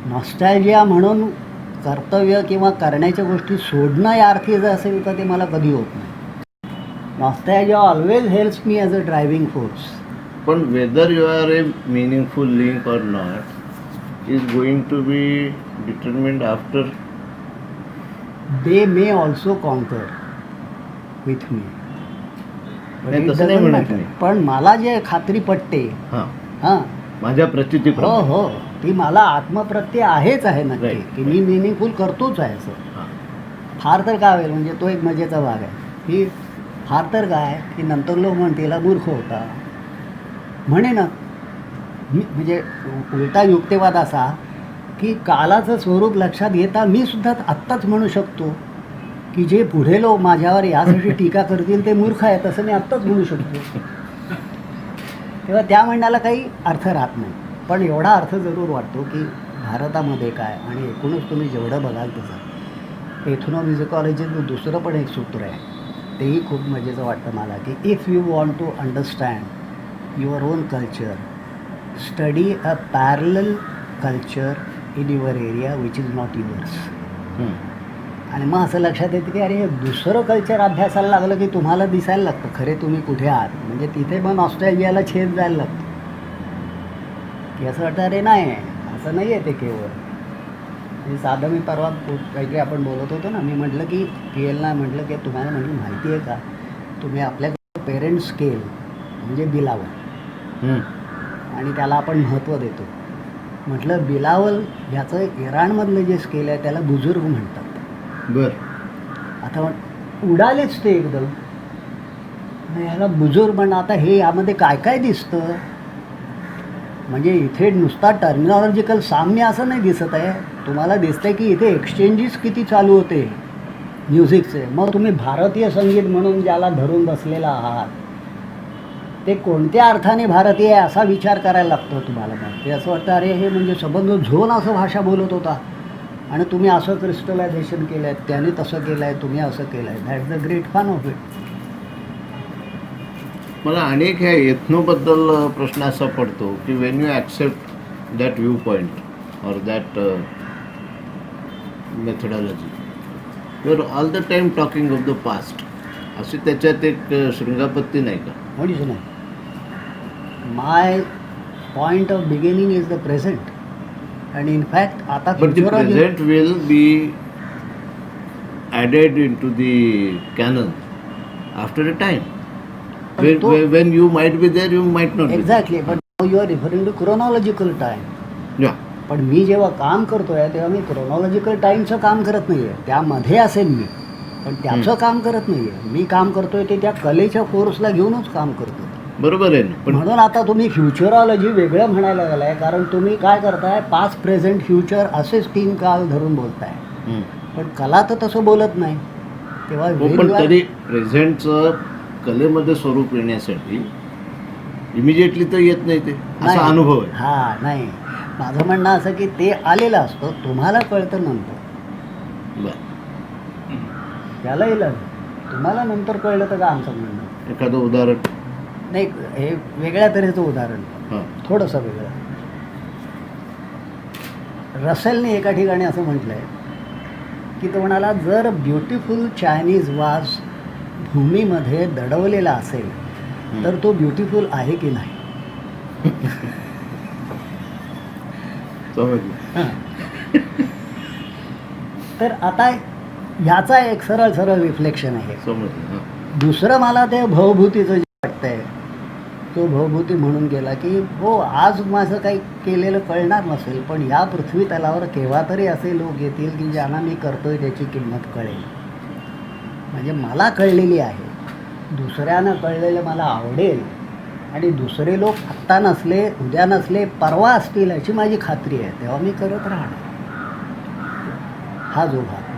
नॉस्टॅल्जिया म्हणून कर्तव्य किंवा करण्याच्या गोष्टी सोडणं या अर्थी जर असेल तर ते मला कधी होत नाही. Nostalgia always helps me as a driving force. पण whether you are a meaningful link or not is going to be determined after. They may also concur with me. तसं नाही म्हणत मी. पण मला जे खात्री पटते हां माझ्या प्रचिती हो हो ती मला आत्मप्रत्यय आहेच आहे नक्की Right. की मी मिनिंगफुल करतोच आहे असं. फार तर काय होईल म्हणजे तो एक मजेचा भाग आहे की फार तर काय की नंतर लोक म्हणतील हा मूर्ख होता म्हणे ना. म्हणजे उलटा युक्तिवाद असा की कालाचं स्वरूप लक्षात घेता मी सुद्धा आत्ताच म्हणू शकतो की जे पुढे लोक माझ्यावर यासाठी टीका करतील ते मूर्ख आहे तसं मी आत्ताच म्हणू शकतो. तेव्हा त्या म्हणण्याला काही अर्थ राहत नाही. पण एवढा अर्थ जरूर वाटतो की भारतामध्ये काय आणि एकूणच तुम्ही जेवढं बघाल तसं एथनोम्युझिकॉलॉजीचं दुसरं पण एक सूत्र आहे तेही खूप मजेचं वाटतं मला की if you want to understand your own culture study a parallel culture in your area which is not yours. आणि मग असं लक्षात येतं की अरे दुसरं कल्चर अभ्यासाला लागलं की तुम्हाला दिसायला लागतं खरे तुम्ही कुठे आहात. म्हणजे तिथे मग नॉस्टॅल्जियाला छेद जायला लागतं की असं वाटतं अरे नाही असं नाही आहे ते केवळ. म्हणजे साधं मी परवा काहीतरी आपण बोलत होतो ना मी म्हटलं की PLना म्हटलं की तुम्हाला म्हटलं माहिती आहे का तुम्ही आपल्याकडे पेरेंट स्केल म्हणजे बिलावल आणि त्याला आपण महत्त्व देतो. म्हटलं बिलावल ह्याचं इराणमधलं जे स्केल आहे त्याला बुजुर्ग म्हणतात. बर. आता उडालेच ते एकदम ह्याला बुजुर्ग म्हण. आता हे यामध्ये काय काय दिसतं म्हणजे इथे नुसता टर्मिनॉलॉजिकल साम्य असं नाही दिसत आहे. तुम्हाला दिसतंय की इथे एक्सचेंजेस किती चालू होते म्युझिकचे. मग तुम्ही भारतीय संगीत म्हणून ज्याला धरून बसलेला आहात ते कोणत्या अर्थाने भारतीय आहे असा विचार करायला लागतो तुम्हाला. मग ते असं वाटतं अरे हे म्हणजे संबंध झोन असं भाषा बोलत होता आणि तुम्ही असं क्रिस्टलायझेशन केलं आहे त्याने तसं केलं आहे तुम्ही असं केलं आहे. That's the great fun of it. मला अनेक ह्या एथनोबद्दल प्रश्न असा पडतो की when you accept that view point और that methodology you are all the time talking of the past. अशी त्याच्यात एक शृंगापत्ती नाही का? मुळीच नाही. My point of beginning is the present and in fact आता but the present will be added into the canon after a time. When you might be there, you might not be there. Exactly, but now you are referring to chronological time. Yeah. पण मी जेव्हा काम करतो आहे तेव्हा मी क्रोनॉलॉजिकल टाईमचं काम करत नाही आहे. त्यामध्ये असेल मी, पण त्याचं काम करत नाही आहे. मी काम करतो आहे ते त्या कलेच्या कोर्सला घेऊनच काम करतो. बरोबर आहे ना, पण म्हणून आता तुम्ही फ्युचरॉलॉजी वेगळं म्हणायला गेलाय, कारण तुम्ही काय करताय, पास्ट प्रेझेंट फ्युचर असेच 3 काळ धरून बोलताय. हं. पण कला तर तसं बोलत नाही. तेव्हा हो, पण वेगवेगळ्या- तरी प्रेझेंटचं कलेमध्ये स्वरूप येण्यासाठी इमिजिएटली तर येत नाही ते, असा नाही. अनुभव आहे. हा नाही, माझं म्हणणं असं की ते आलेलं असतं, तुम्हाला कळतं नंतर. बरं, त्याला इलाज नाही. तुम्हाला नंतर कळलं तर का आमचं म्हणणं एखादं उदाहरण. नाही. हे वेगळ्या तऱ्हेचं उदाहरण, हां. थोडंसं वेगळं. रसेलने एका ठिकाणी असं म्हटलं आहे की तो म्हणाला, जर ब्युटिफुल चायनीज वास भूमीमध्ये दडवलेला असेल तर तो ब्युटिफुल आहे की नाही. समजलं. तर आता ह्याचा एक सरळ सरळ रिफ्लेक्शन आहे. समजलं. हां. दुसरं मला ते भवभूतीचं जे वाटतंय, तो भवभूती म्हणून गेला की हो, आज माझं काही केलेलं कळणार नसेल, पण या पृथ्वी तलावर केव्हा तरी असे लोक येतील की ज्यांना मी करतोय त्याची किंमत कळेल. म्हणजे मला कळलेली आहे, दुसऱ्यानं कळलेलं मला आवडेल, आणि दुसरे लोक आत्ता नसले, उद्या नसले, परवा असतील याची माझी खात्री आहे. तेव्हा मी करत राहणार. हा जो भाग